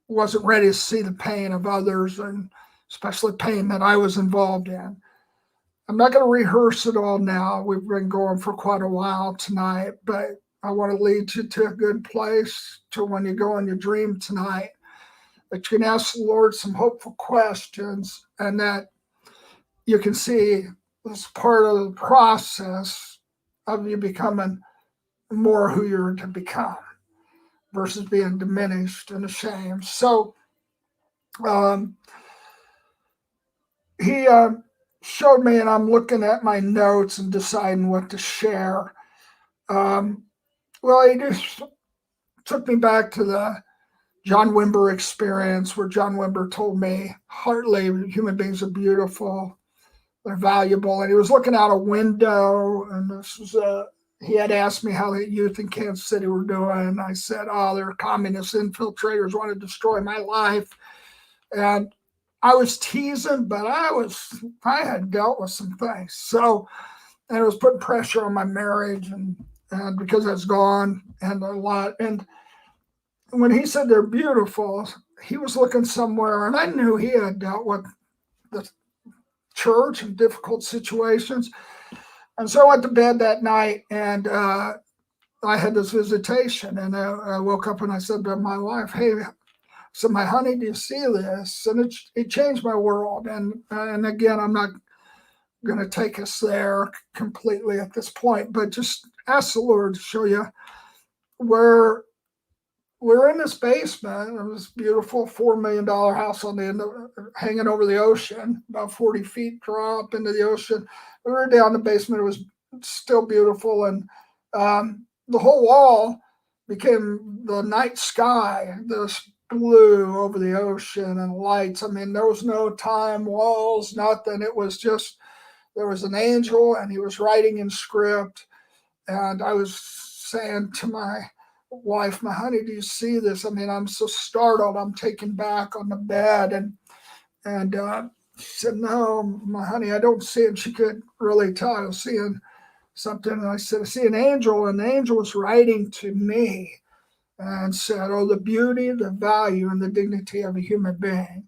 wasn't ready to see the pain of others, and especially pain that I was involved in. I'm not going to rehearse it all now. We've been going for quite a while tonight, but I want to lead you to a good place to when you go in your dream tonight, that you can ask the Lord some hopeful questions, and that you can see this part of the process of you becoming more who you're to become versus being diminished and ashamed. So he showed me, and I'm looking at my notes and deciding what to share. Well, he just took me back to the John Wimber experience, where John Wimber told me, Hartley, human beings are beautiful, they're valuable. And he was looking out a window, and this was he had asked me how the youth in Kansas City were doing. And I said, they're communist infiltrators, want to destroy my life. And I was teasing, but I had dealt with some things. So, and it was putting pressure on my marriage, and because I was gone and a lot. And when he said they're beautiful, he was looking somewhere, and I knew he had dealt with the church and difficult situations. And so I went to bed that night, and I had this visitation, and I woke up and I said to my wife, hey, so my honey, do you see this? And it changed my world. And again, I'm not going to take us there completely at this point, but just ask the Lord to show you where we're in this basement of this beautiful $4 million house on the end of, hanging over the ocean, about 40 feet drop into the ocean. We were down in the basement. It was still beautiful. And the whole wall became the night sky, this blue over the ocean and lights. I mean, there was no time walls, nothing. It was just there was an angel and he was writing in script. And I was saying to my wife, my honey, do you see this? I mean, I'm so startled. I'm taken back on the bed. And she said, no, my honey, I don't see it. And she could really tell I was seeing something. And I said, I see an angel. And the angel was writing to me and said, oh, the beauty, the value, and the dignity of a human being.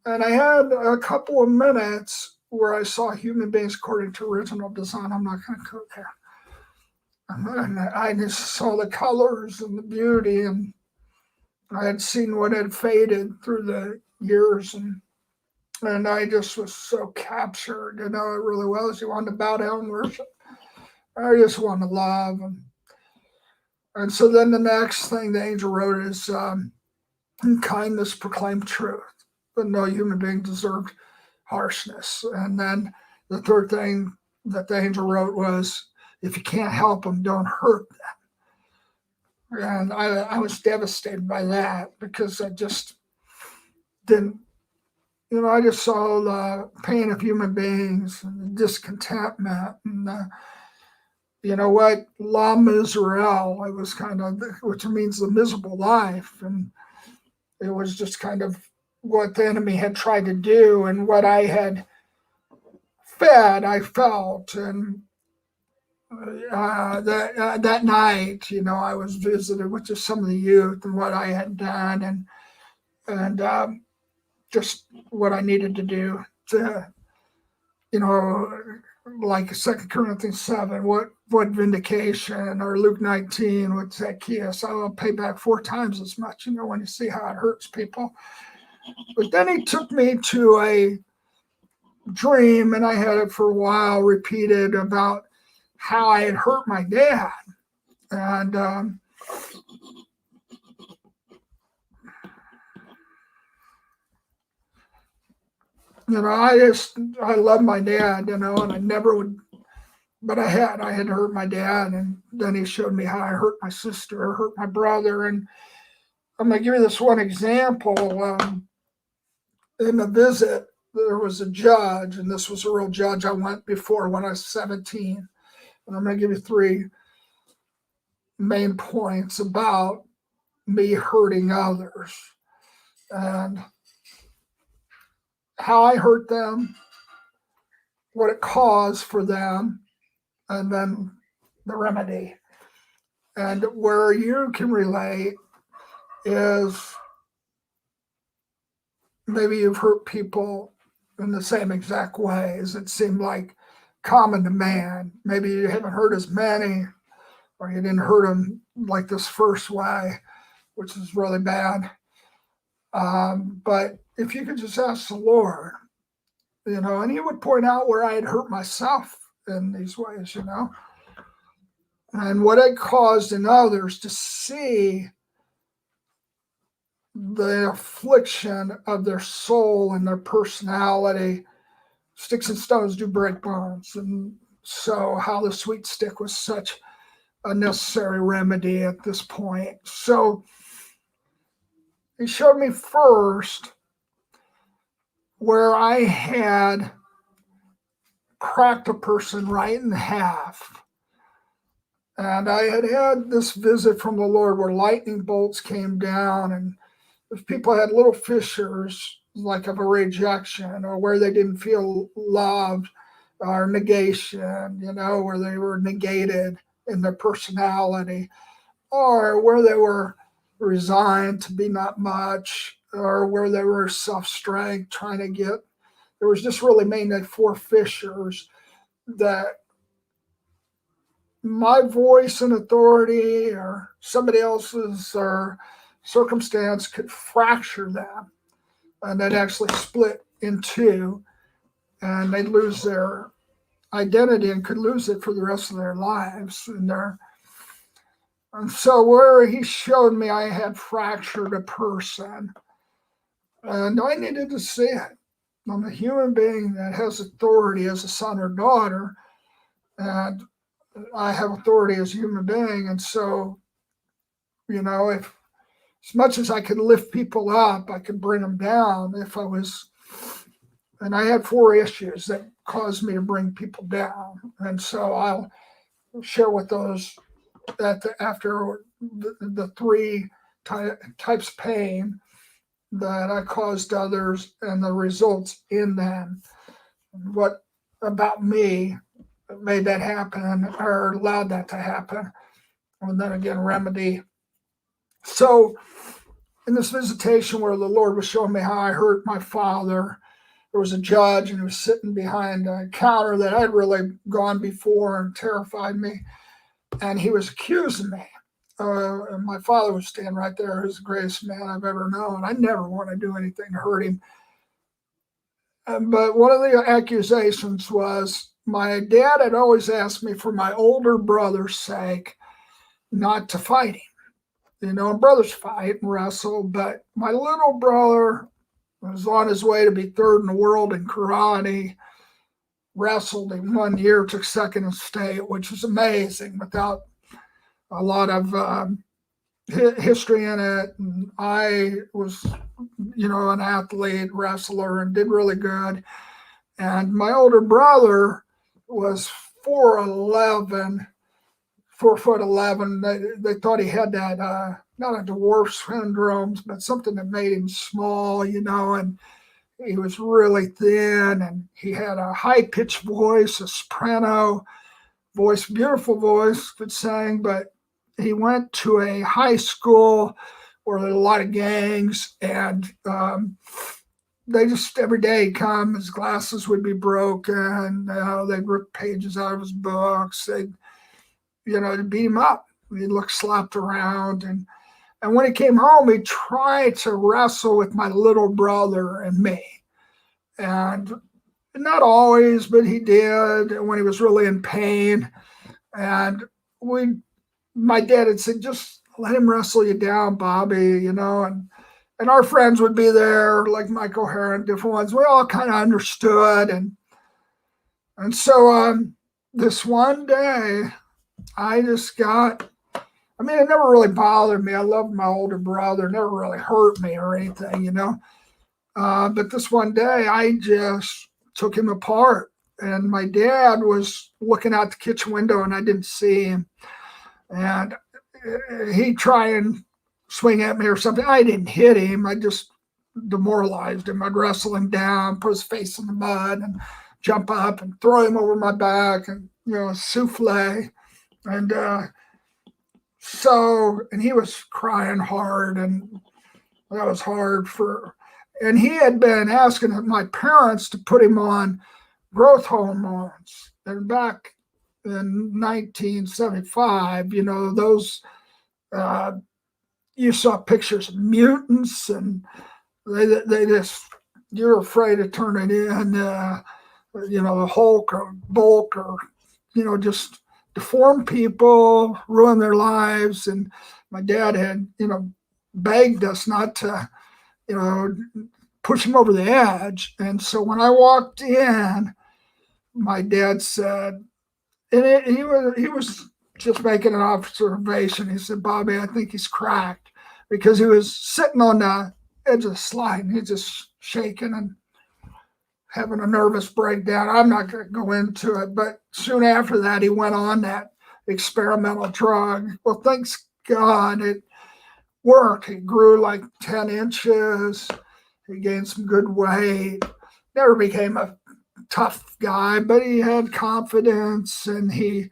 And I had a couple of minutes where I saw human beings according to original design. I'm not going to go there. And I just saw the colors and the beauty, and I had seen what had faded through the years, and I just was so captured. It really was. You wanted to bow down and worship. I just wanted to love. And so then the next thing the angel wrote is, kindness proclaim truth, but no human being deserved harshness. And then the third thing that the angel wrote was, if you can't help them, don't hurt them. And I was devastated by that because I just didn't, I just saw the pain of human beings and the discontentment and what, La Misérable, it was kind of, which means the miserable life. And it was just kind of what the enemy had tried to do and what I had fed, I felt. And that night, I was visited with just some of the youth and what I had done and just what I needed to do to, like 2 Corinthians 7, what vindication, or Luke 19 with Zacchaeus, I'll pay back 4 times as much, when you see how it hurts people. But then he took me to a dream, and I had it for a while repeated about how I had hurt my dad. And I love my dad, and I never would, but I had hurt my dad. And then he showed me how I hurt my sister, hurt my brother. And I'm going to give you this one example. In a visit, there was a judge, and this was a real judge I went before when I was 17. And I'm going to give you 3 main points about me hurting others and how I hurt them, what it caused for them, and then the remedy. And where you can relate is maybe you've hurt people in the same exact ways. It seemed like common to man. Maybe you haven't hurt as many, or you didn't hurt them like this first way, which is really bad. But if you could just ask the Lord, and he would point out where I had hurt myself in these ways, and what it caused in others to see the affliction of their soul and their personality. Sticks and stones do break bones. And so how the sweet stick was such a necessary remedy at this point. So he showed me first where I had cracked a person right in half. And I had this visit from the Lord where lightning bolts came down, and if people had little fissures, like of a rejection, or where they didn't feel loved, or negation, where they were negated in their personality, or where they were resigned to be not much, or where they were self-strength trying to get, there was just really mainly 4 fissures that my voice and authority or somebody else's or circumstance could fracture them, and they'd actually split in 2, and they'd lose their identity and could lose it for the rest of their lives. And so where he showed me I had fractured a person, and I needed to see it. I'm a human being that has authority as a son or daughter, and I have authority as a human being. And so, if as much as I could lift people up, I could bring them down if I was And I had 4 issues that caused me to bring people down. And so I'll share with those after the 3 types of pain that I caused others and the results in them. What about me made that happen or allowed that to happen? And then again, remedy. So in this visitation where the Lord was showing me how I hurt my father, there was a judge and he was sitting behind a counter that I'd really gone before and terrified me. And he was accusing me. And my father was standing right there. He's the greatest man I've ever known. I never want to do anything to hurt him. But one of the accusations was my dad had always asked me for my older brother's sake not to fight him. You know, brothers fight and wrestle, but my little brother was on his way to be 3rd in the world in karate, wrestled in 1 year, took 2nd in state, which was amazing without a lot of history in it. And I was, you know, an athlete, wrestler, and did really good. And my older brother was 4'11", 4'11". They thought he had that, not a dwarf syndrome, but something that made him small, you know, and he was really thin and he had a high-pitched voice, a soprano voice, beautiful voice, could sing, but he went to a high school where there were a lot of gangs, and they just every day he'd come, his glasses would be broken, they'd rip pages out of his books, they'd beat him up. He'd look slapped around, and when he came home, he tried to wrestle with my little brother and me, and not always, but he did when he was really in pain, and my dad had said, just let him wrestle you down, Bobby, you know, and our friends would be there, like Mike O'Hara and different ones. We all kind of understood. And so this one day, it never really bothered me. I loved my older brother, never really hurt me or anything, you know. But this one day, I just took him apart. And my dad was looking out the kitchen window, and I didn't see him. And he'd try and swing at me or something. I didn't hit him. I just demoralized him. I'd wrestle him down, put his face in the mud, and jump up and throw him over my back and, you know, souffle. And and he was crying hard, and that was hard and he had been asking my parents to put him on growth hormones. And back in 1975, you know, those, you saw pictures of mutants, and they just, you're afraid to turn it in, you know, the Hulk or Bulk, or, you know, just deform people, ruin their lives. And my dad had, you know, begged us not to, you know, push him over the edge. And so when I walked in, my dad said, and he was just making an observation. He said, Bobby, I think he's cracked, because he was sitting on the edge of the slide and he's just shaking and having a nervous breakdown. I'm not going to go into it, but soon after that, he went on that experimental drug. Well, thanks God it worked. He grew like 10 inches. He gained some good weight. Never became a tough guy, but he had confidence, and he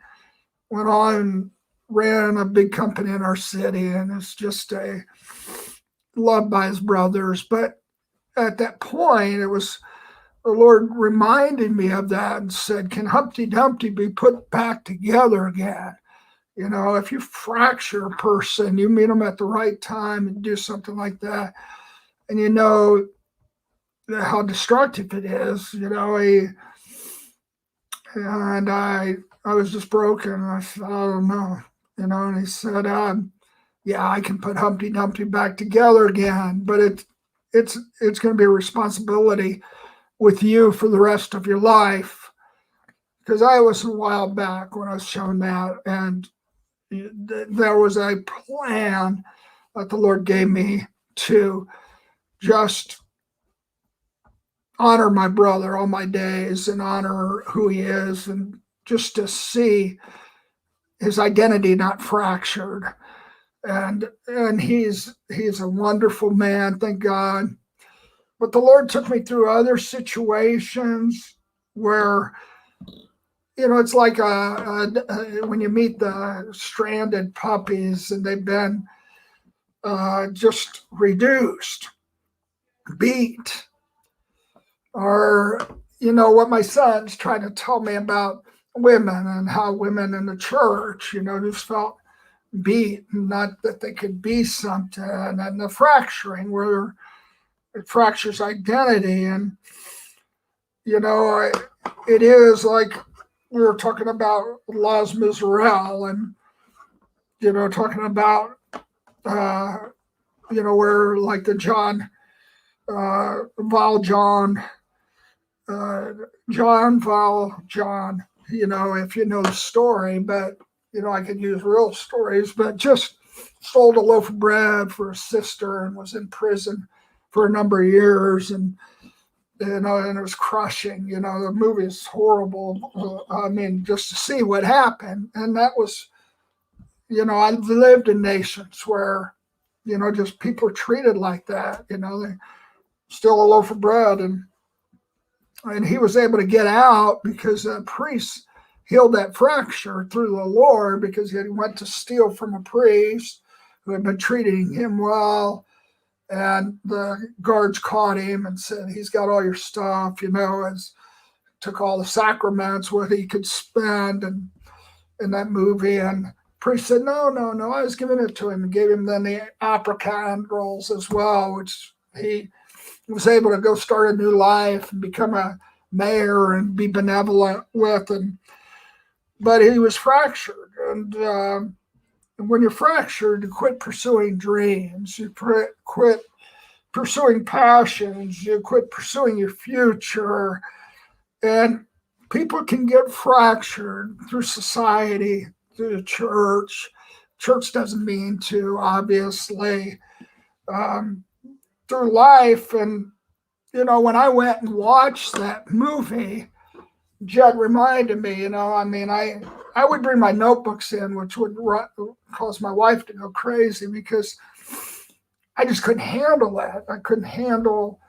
went on and ran a big company in our city, and it's just loved by his brothers. But at that point, it was the Lord reminded me of that and said, can Humpty Dumpty be put back together again? You know, if you fracture a person, you meet them at the right time and do something like that, and you know how destructive it is, you know. I was just broken. And I said, I don't know, you know. And he said, yeah, I can put Humpty Dumpty back together again, but it's going to be a responsibility with you for the rest of your life. Because I was a while back when I was shown that, and there was a plan that the Lord gave me to just, honor my brother all my days and honor who he is, and just to see his identity not fractured. And he's a wonderful man, thank God. But the Lord took me through other situations where, it's like when you meet the stranded puppies and they've been just reduced, beat, or what my son's trying to tell me about women and how women in the church, just felt beat, not that they could be something, and the fracturing where it fractures identity. And it is like we were talking about Les Miserables, and talking about where like the John Valjean, if you know the story, but I could use real stories, but just sold a loaf of bread for a sister and was in prison for a number of years, and and it was crushing. The movie is horrible. I mean, just to see what happened, and that was, I've lived in nations where, just people are treated like that. They steal a loaf of bread, and he was able to get out because a priest healed that fracture through the Lord, because he went to steal from a priest who had been treating him well. And the guards caught him and said, he's got all your stuff, as took all the sacraments, what he could spend, and in that movie. And the priest said, no, I was giving it to him, and gave him then the opera candles as well, which he was able to go start a new life and become a mayor and be benevolent with. But he was fractured. And when you're fractured, you quit pursuing dreams, you quit pursuing passions, you quit pursuing your future. And people can get fractured through society, through the church. Church doesn't mean to, obviously, through life. And, when I went and watched that movie, Judd reminded me, I would bring my notebooks in, which would cause my wife to go crazy, because I just couldn't handle that. I couldn't handle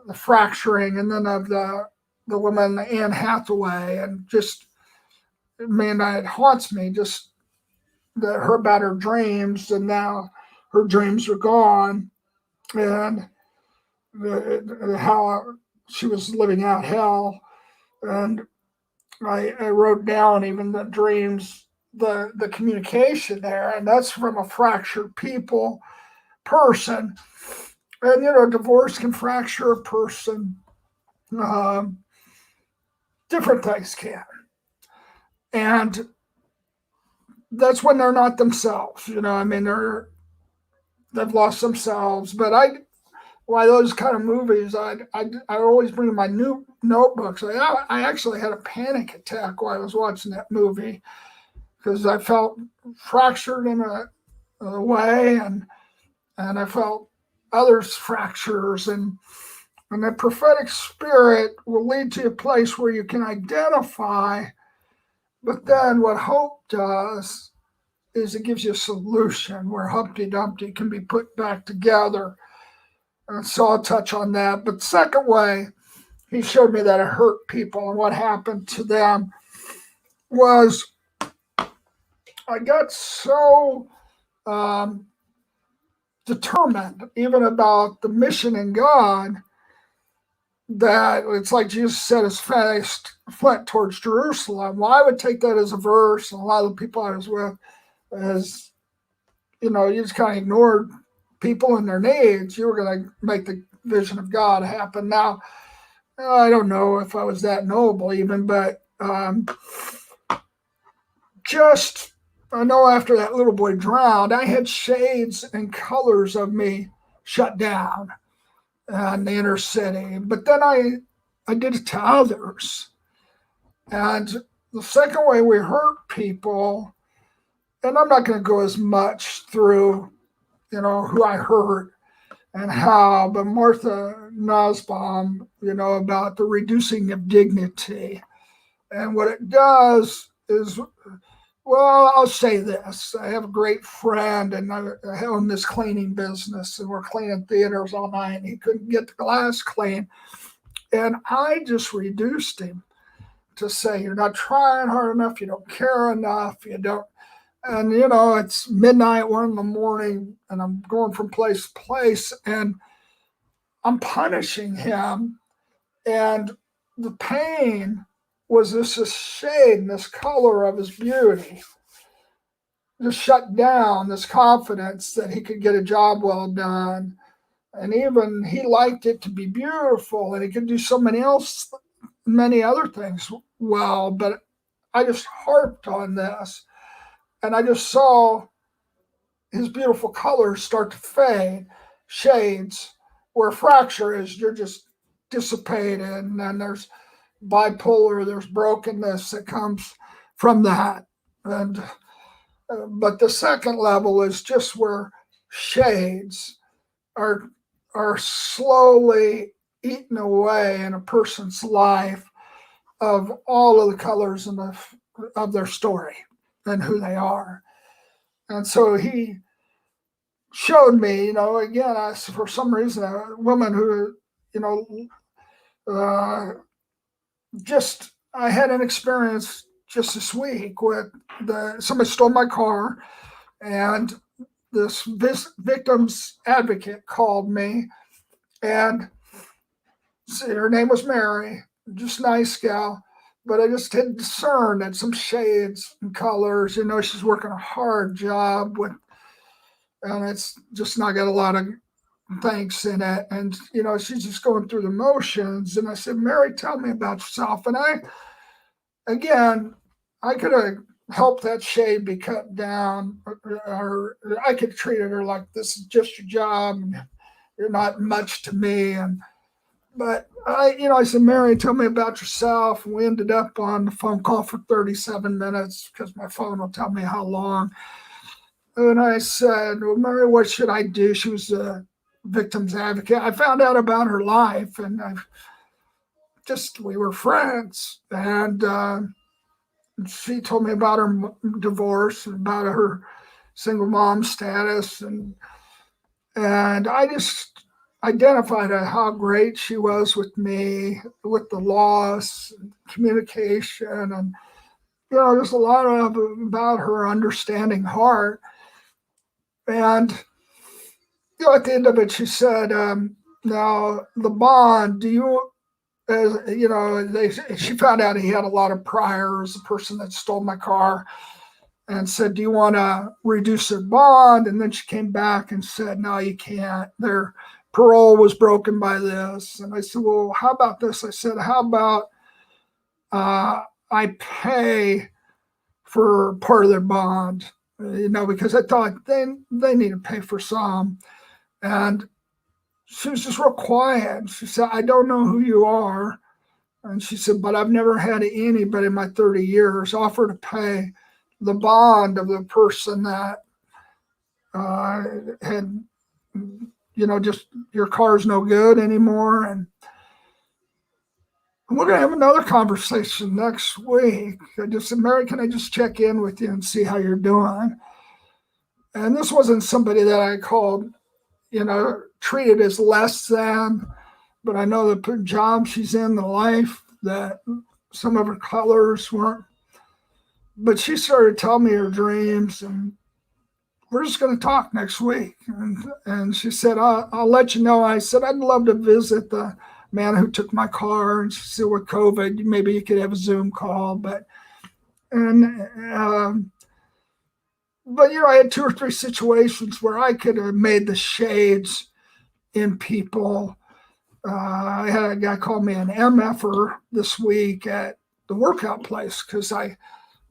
the fracturing, and then of the woman, Anne Hathaway, and just, it haunts me just her about her dreams, and now her dreams are gone, and how she was living out hell. And I wrote down even the dreams, the communication there, and that's from a fractured person. And divorce can fracture a person. Different things can, and that's when they're not themselves. They've lost themselves. But why those kind of movies, I always bring my new notebooks. I actually had a panic attack while I was watching that movie, because I felt fractured in a way, and I felt others' fractures, and the prophetic spirit will lead to a place where you can identify. But then what hope does is it gives you a solution where Humpty Dumpty can be put back together. And so I'll touch on that. But the second way he showed me that it hurt people and what happened to them was, I got so determined even about the mission in God, that it's like Jesus set his face flint towards Jerusalem. Well, I would take that as a verse, and a lot of the people I was with, as you just kind of ignored people and their needs. You were going to make the vision of God happen. Now, I don't know if I was that noble even, but just, I know after that little boy drowned, I had shades and colors of me shut down in the inner city. But then I did it to others. And the second way we hurt people, and I'm not going to go as much through, who I hurt, and how, but Martha Nussbaum, about the reducing of dignity. And what it does is, well, I'll say this. I have a great friend, and I own this cleaning business, and we're cleaning theaters all night, and he couldn't get the glass clean. And I just reduced him to say, you're not trying hard enough, you don't care enough, you don't. And, it's midnight, 1 a.m, and I'm going from place to place, and I'm punishing him. And the pain was this shade and this color of his beauty just shut down this confidence that he could get a job well done. And even he liked it to be beautiful, and he could do many other things well. But I just harped on this, and I just saw his beautiful colors start to fade, shades, where fracture is, you're just dissipated, and then there's bipolar, there's brokenness that comes from that. And but the second level is just where shades are slowly eaten away in a person's life of all of the colors of their story and who they are. And so he showed me, again, for some reason, a woman who, I had an experience just this week with somebody stole my car, and this victim's advocate called me, and her name was Mary, just nice gal, but I just didn't discern that some shades and colors, she's working a hard job and it's just not got a lot of thanks in it. And, she's just going through the motions. And I said, Mary, tell me about yourself. And I could have helped that shade be cut down, or I could have treated her like, this is just your job, and you're not much to me. But I said, Mary, tell me about yourself. And we ended up on the phone call for 37 minutes because my phone will tell me how long. And I said, well, Mary, what should I do? She was a victim's advocate. I found out about her life, and we were friends. And she told me about her divorce, about her single mom status. And I just identified how great she was with me, with the loss, communication, and, there's a lot about her understanding heart. And, at the end of it, she said, now the bond, she found out he had a lot of priors, the person that stole my car, and said, do you want to reduce their bond? And then she came back and said, no, you can't. Their parole was broken by this. And I said, well, how about this? I said, how about I pay for part of their bond, because I thought they need to pay for some. And she was just real quiet. She said, I don't know who you are. And she said, but I've never had anybody in my 30 years offer to pay the bond of the person that had, just your car's no good anymore. And we're going to have another conversation next week. I just said, Mary, can I just check in with you and see how you're doing? And this wasn't somebody that I called, treated as less than, but I know the job she's in, the life, that some of her colors weren't. But she started telling me her dreams, and we're just going to talk next week. And she said, I'll let you know. I said, I'd love to visit the man who took my car. And she said, with COVID, maybe you could have a Zoom call. But I had 2 or 3 situations where I could have made the shades in people. I had a guy call me an MFer this week at the workout place because I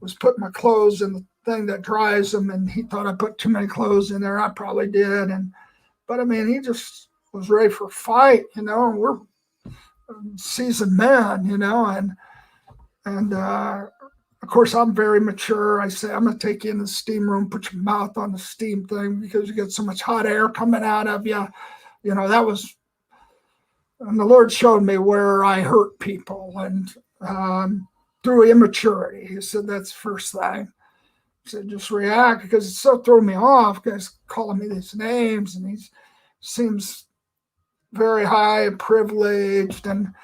was putting my clothes in the thing that dries them, and he thought I put too many clothes in there. I probably did. But he just was ready for a fight, and we're seasoned men, and of course, I'm very mature. I say, I'm going to take you in the steam room, put your mouth on the steam thing because you get so much hot air coming out of you. that was, and the Lord showed me where I hurt people, and through immaturity. He said, that's the first thing. He said, just react, because it so threw me off, guys calling me these names, and he seems very high and privileged. And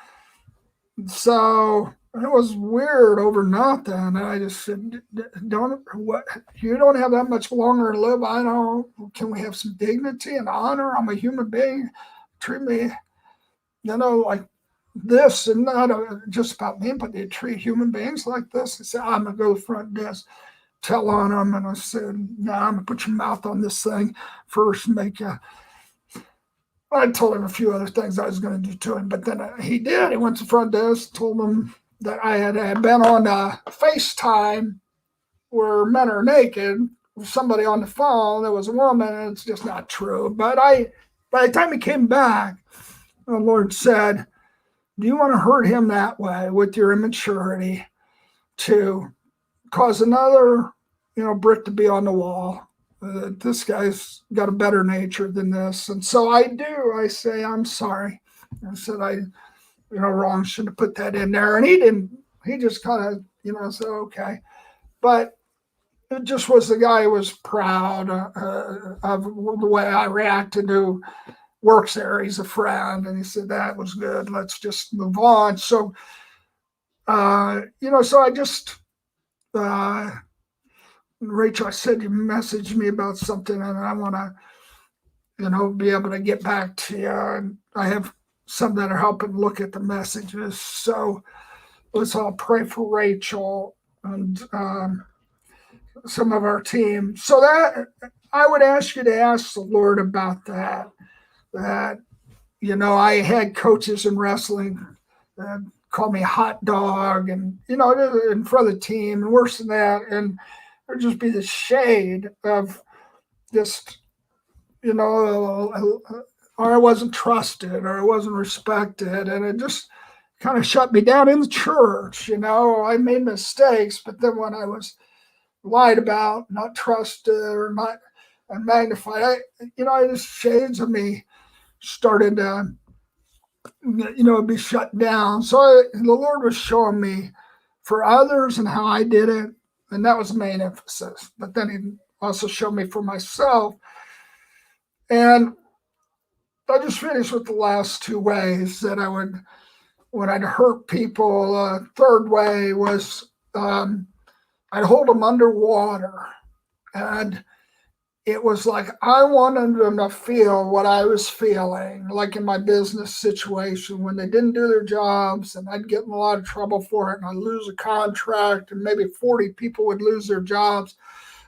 so it was weird over nothing. And I just said, you don't have that much longer to live. I know. Can we have some dignity and honor? I'm a human being. Treat me, like this, and not just about me, but they treat human beings like this. I said, I'm going to go to the front desk, tell on them. And I said, no, I'm going to put your mouth on this thing first, I told him a few other things I was going to do to him, but then he did. He went to the front desk, told him that I had been on FaceTime where men are naked with somebody on the phone. There was a woman, and it's just not true. But by the time he came back, the Lord said, do you want to hurt him that way with your immaturity to cause another, brick to be on the wall? This guy's got a better nature than this. And so I do. I say, I'm sorry. I said, wrong, shouldn't have put that in there. And he didn't. He just kind of, said, okay. But it just was the guy who was proud of the way I reacted to works there. He's a friend. And he said, that was good. Let's just move on. So, so I just, Rachel, I said you messaged me about something, and I want to, be able to get back to you. And I have some that are helping look at the messages. So let's all pray for Rachel and some of our team. So that I would ask you to ask the Lord about that. That, I had coaches in wrestling that called me hot dog, and, in front of the team, and worse than that. And there'd just be this shade of just, or I wasn't trusted, or I wasn't respected. And it just kind of shut me down in the church. I made mistakes, but then when I was lied about, not trusted, or not magnified, just shades of me started to, be shut down. So the Lord was showing me for others and how I did it. And that was the main emphasis. But then he also showed me for myself. And I just finished with the last two ways that I would, when I'd hurt people. Third way was I'd hold them underwater. And it was like I wanted them to feel what I was feeling, like in my business situation when they didn't do their jobs, and I'd get in a lot of trouble for it, and I'd lose a contract, and maybe 40 people would lose their jobs,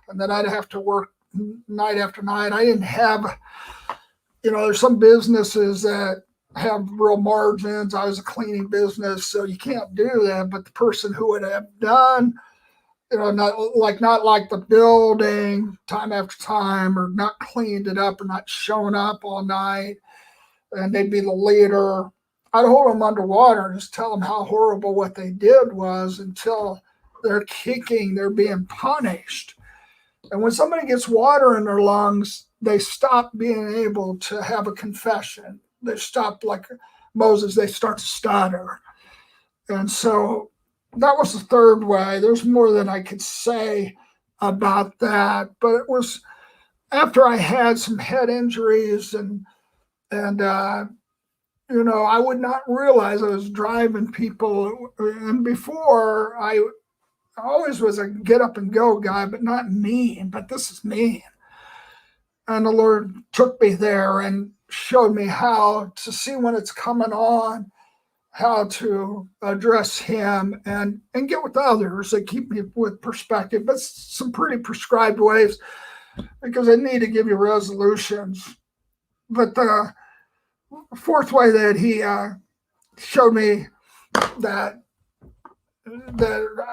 and then I'd have to work night after night. I didn't have, there's some businesses that have real margins. I was a cleaning business, so you can't do that. But the person who would have done, not like the building time after time, or not cleaned it up, or not shown up all night, and they'd be the leader. I'd hold them underwater and just tell them how horrible what they did was until they're kicking, they're being punished. And when somebody gets water in their lungs, they stop being able to have a confession. They stop, like Moses, they start to stutter. And so that was the third way. There's more than I could say about that, but it was after I had some head injuries, and I would not realize I was driving people. And before, I always was a get up and go guy, but not mean. But this is mean. And the Lord took me there and showed me how to see when it's coming on, how to address him and get with others that keep me with perspective, but some pretty prescribed ways, because I need to give you resolutions. But the fourth way that he showed me that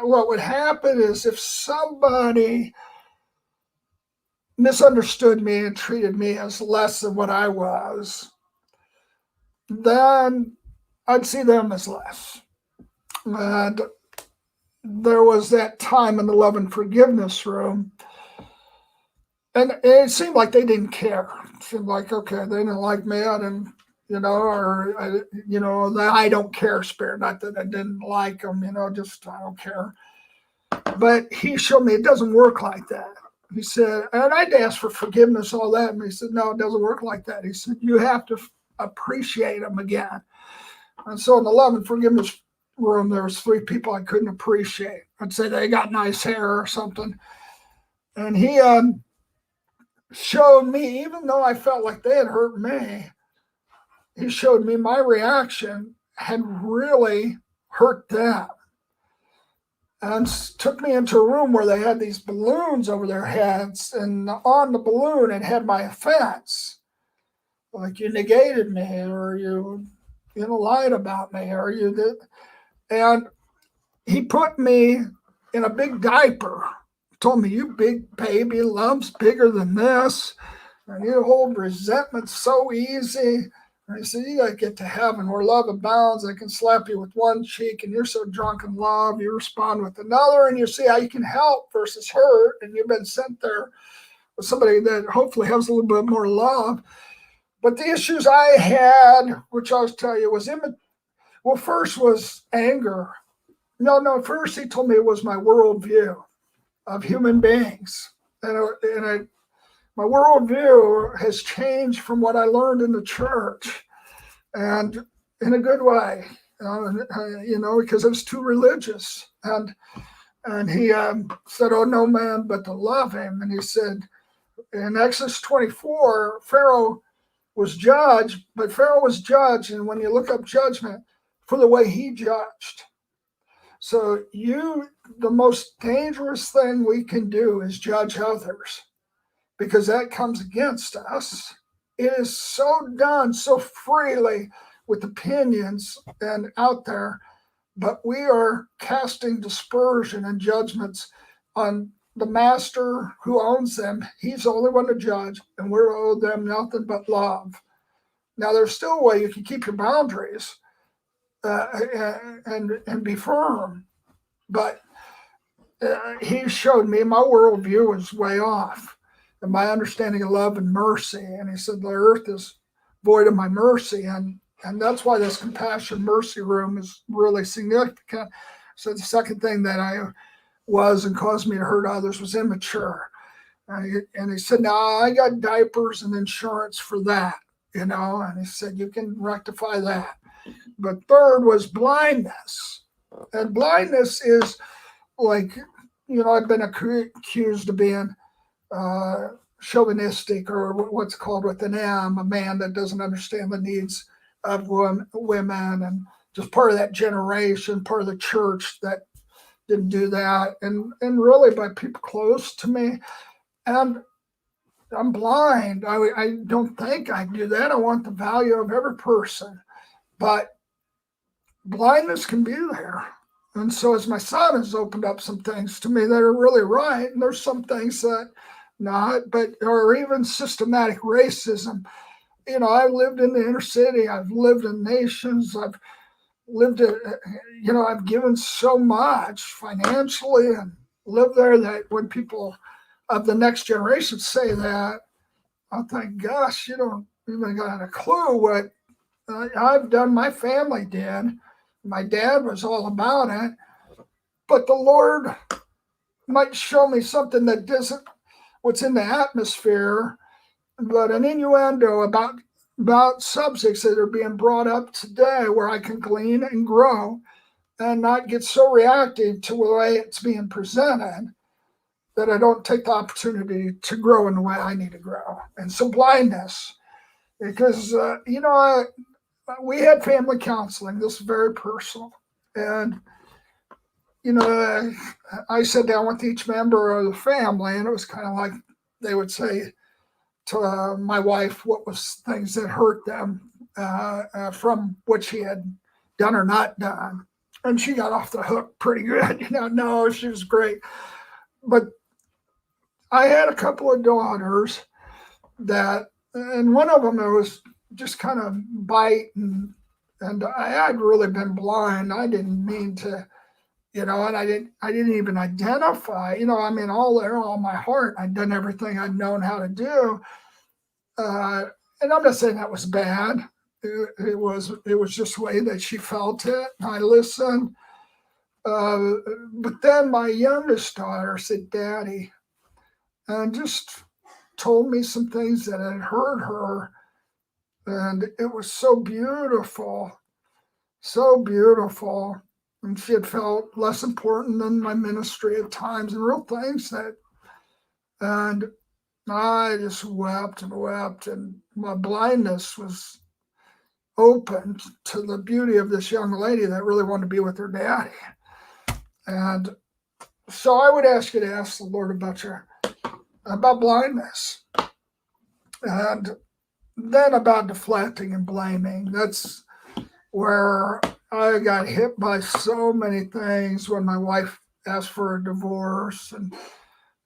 what would happen is if somebody misunderstood me and treated me as less than what I was, then I'd see them as less. And there was that time in the love and forgiveness room, And it seemed like they didn't care. It seemed like, okay, they didn't like me. I didn't, the I don't care spirit. Not that I didn't like them, just I don't care. But he showed me it doesn't work like that. He said, and I'd asked for forgiveness, all that. And he said, no, it doesn't work like that. He said, you have to appreciate them again. And so in the love and forgiveness room, there was 3 people I couldn't appreciate. I'd say they got nice hair or something. And he showed me, even though I felt like they had hurt me, he showed me my reaction had really hurt them. And took me into a room where they had these balloons over their heads, and on the balloon it had my offense. Like, you negated me, or you lied about me, or you did. And he put me in a big diaper. Told me, you big baby, love's bigger than this. And you hold resentment so easy. And he said, you got to get to heaven where love abounds. I can slap you with one cheek, and you're so drunk in love, you respond with another, and you see how you can help versus hurt. And you've been sent there with somebody that hopefully has a little bit more love. But the issues I had, which I was telling you, was first was anger. No, first he told me it was my worldview of human beings. And my worldview has changed from what I learned in the church, and in a good way, because I was too religious. And he said, oh, no man but to love him. And he said, in Exodus 24, Pharaoh was judged, but Pharaoh was judged, and when you look up judgment, for the way he judged. So the most dangerous thing we can do is judge others, because that comes against us. It is so done so freely with opinions and out there, but we are casting dispersion and judgments on the master who owns them. He's the only one to judge, and we're owe them nothing but love. Now, there's still a way you can keep your boundaries and be firm, but he showed me my worldview was way off, and my understanding of love and mercy. And he said, the earth is void of my mercy. And that's why this compassion mercy room is really significant. So the second thing that I was and caused me to hurt others was immature. And he said, now I got diapers and insurance for that, and he said, you can rectify that. But third was blindness. And blindness is like, I've been accused of being chauvinistic, or what's called with an M, a man that doesn't understand the needs of women, and just part of that generation, part of the church that didn't do that, and really by people close to me. And I'm blind. I don't think I do that. I want the value of every person, but blindness can be there. And so as my son has opened up some things to me that are really right, and there's some things that not, or even systematic racism. I've lived in the inner city. I've lived in nations. I've lived, I've given so much financially and lived there that when people of the next generation say that, I think, gosh, you don't even got a clue what I've done. My family did. My dad was all about it. But the Lord might show me something that isn't what's in the atmosphere, but an innuendo about subjects that are being brought up today where I can glean and grow and not get so reactive to the way it's being presented that I don't take the opportunity to grow in the way I need to grow. And so blindness, because, we had family counseling. This is very personal. And, I sat down with each member of the family, and it was kind of like they would say to my wife what was things that hurt them from what she had done or not done. And she got off the hook pretty good. No, she was great. But I had a couple of daughters and one of them, it was just kind of bite, and I had really been blind. I didn't mean to, and I didn't even identify, I mean, all my heart, I'd done everything I'd known how to do. And I'm not saying that was bad. It was just the way that she felt it. I listened. But then my youngest daughter said, Daddy, and just told me some things that had hurt her. And it was so beautiful, so beautiful. And she had felt less important than my ministry at times and real things and I just wept and wept, and my blindness was open to the beauty of this young lady that really wanted to be with her daddy. And so I would ask you to ask the Lord about blindness. And then about deflecting and blaming. That's where I got hit by so many things when my wife asked for a divorce, and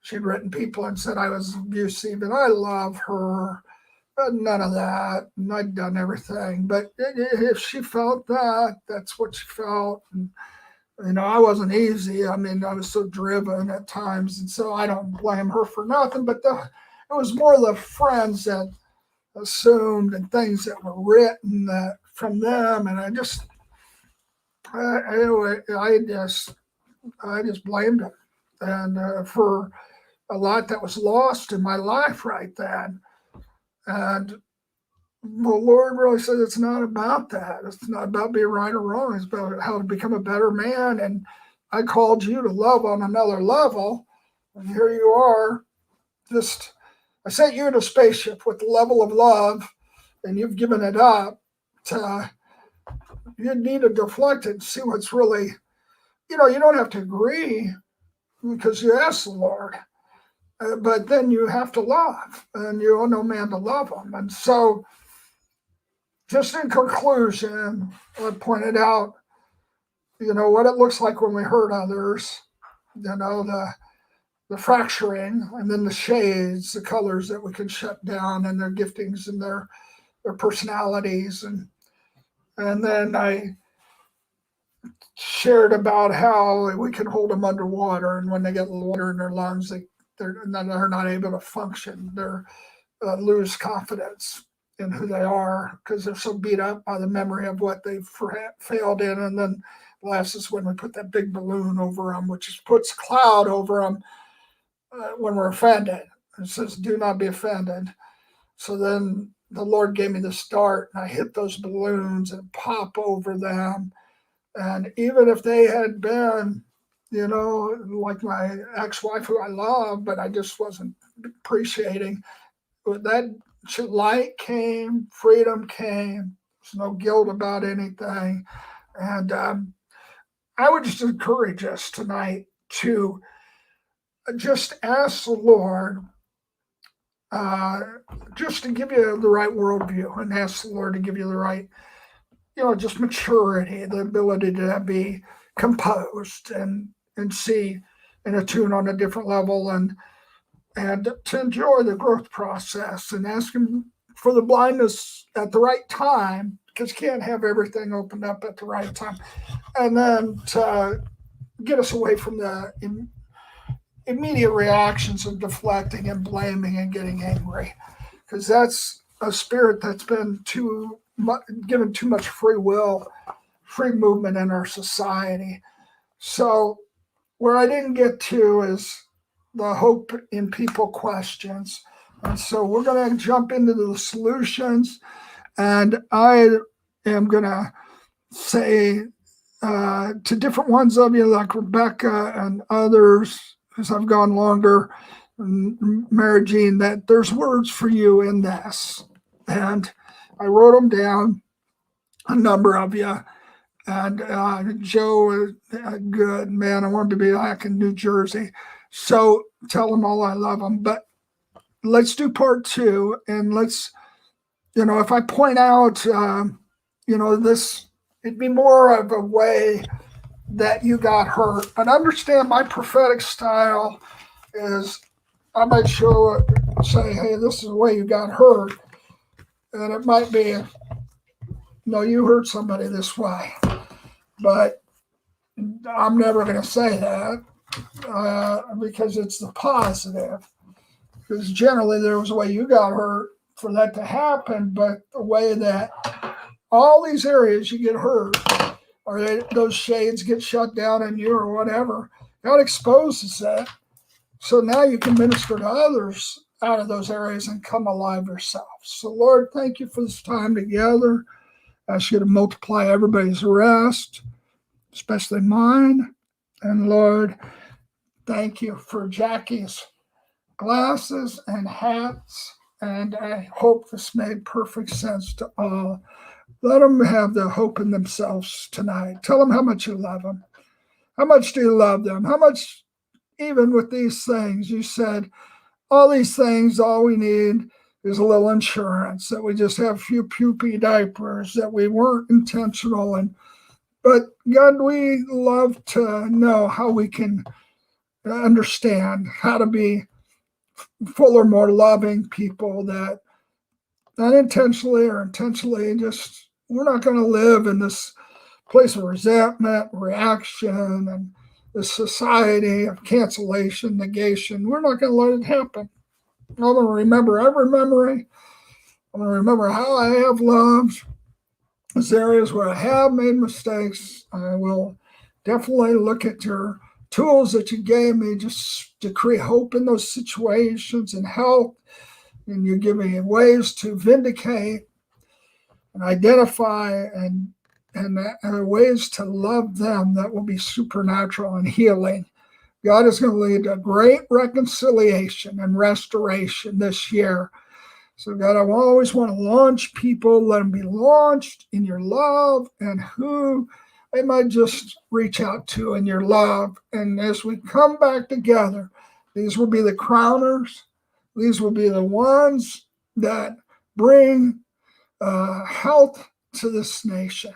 she'd written people and said I was abusive, and I love her, but none of that. And I'd done everything. But if she felt that, that's what she felt. And I wasn't easy. I mean, I was so driven at times. And so I don't blame her for nothing. But it was more the friends that assumed and things that were written from them. And I just blamed them. And for a lot that was lost in my life right then. And the Lord really said it's not about that. It's not about being right or wrong. It's about how to become a better man. And I called you to love on another level. And here you are. I sent you in a spaceship with the level of love, and you've given it up. You need to deflect it and see what's really, you don't have to agree because you ask the Lord. But then you have to love, and you owe no man to love them. And so, just in conclusion, I pointed out, what it looks like when we hurt others, the fracturing, and then the shades, the colors that we can shut down, and their giftings and their personalities. And then I shared about how we can hold them underwater, and when they get water in their lungs, they're not able to function. They're lose confidence in who they are because they're so beat up by the memory of what they've failed in. And then last is when we put that big balloon over them, which puts a cloud over them when we're offended. It says, do not be offended. So then the Lord gave me the start, and I hit those balloons and pop over them. And even if they had been, like my ex-wife who I love, but I just wasn't appreciating, that light came, freedom came. There's no guilt about anything. And I would just encourage us tonight to just ask the Lord just to give you the right worldview, and ask the Lord to give you the right, just maturity, the ability to be composed and see and attune on a different level, and to enjoy the growth process, and ask Him for the blindness at the right time, because you can't have everything opened up at the right time, and then to get us away from the immediate reactions of deflecting and blaming and getting angry, because that's a spirit that's been given too much free will, free movement in our society. So where I didn't get to is the hope in people questions. And so we're going to jump into the solutions. And I am going to say to different ones of you, like Rebecca and others, as I've gone longer, Mary Jean, that there's words for you in this. And I wrote them down, a number of you. And Joe, good man, I wanted to be back in New Jersey. So tell them all I love them. But let's do part 2. And let's, if I point out, this, it'd be more of a way that you got hurt. And understand my prophetic style is I might say, hey, this is the way you got hurt. And it might be, no, you hurt somebody this way. But I'm never going to say that because it's the positive. Because generally there was a way you got hurt for that to happen, but the way that all these areas you get hurt or those shades get shut down in you or whatever, God exposes that. So now you can minister to others out of those areas and come alive yourself. So Lord, thank you for this time together. I ask you to multiply everybody's rest, especially mine. And Lord, thank you for Jackie's glasses and hats. And I hope this made perfect sense to all. Let them have the hope in themselves tonight. Tell them how much you love them. How much do you love them? How much, even with these things, you said, all these things, all we need is a little insurance, that we just have a few poopy diapers, that we weren't intentional. But God, we love to know how we can understand how to be fuller, more loving people that unintentionally or intentionally just, we're not going to live in this place of resentment, reaction, and the society of cancellation, negation. We're not going to let it happen. I'm going to remember every memory. I'm going to remember how I have loved. There's areas where I have made mistakes. I will definitely look at your tools that you gave me just to create hope in those situations and help. And you give me ways to vindicate and identify and ways to love them that will be supernatural and healing. God is going to lead to great reconciliation and restoration this year. So God, I always want to launch people, let them be launched in your love and who they might just reach out to in your love. And as we come back together, these will be the crowners. These will be the ones that bring health to this nation.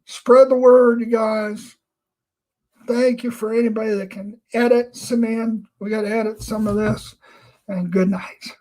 Spread the word, you guys. Thank you for anybody that can edit some in. We got to edit some of this. And good night.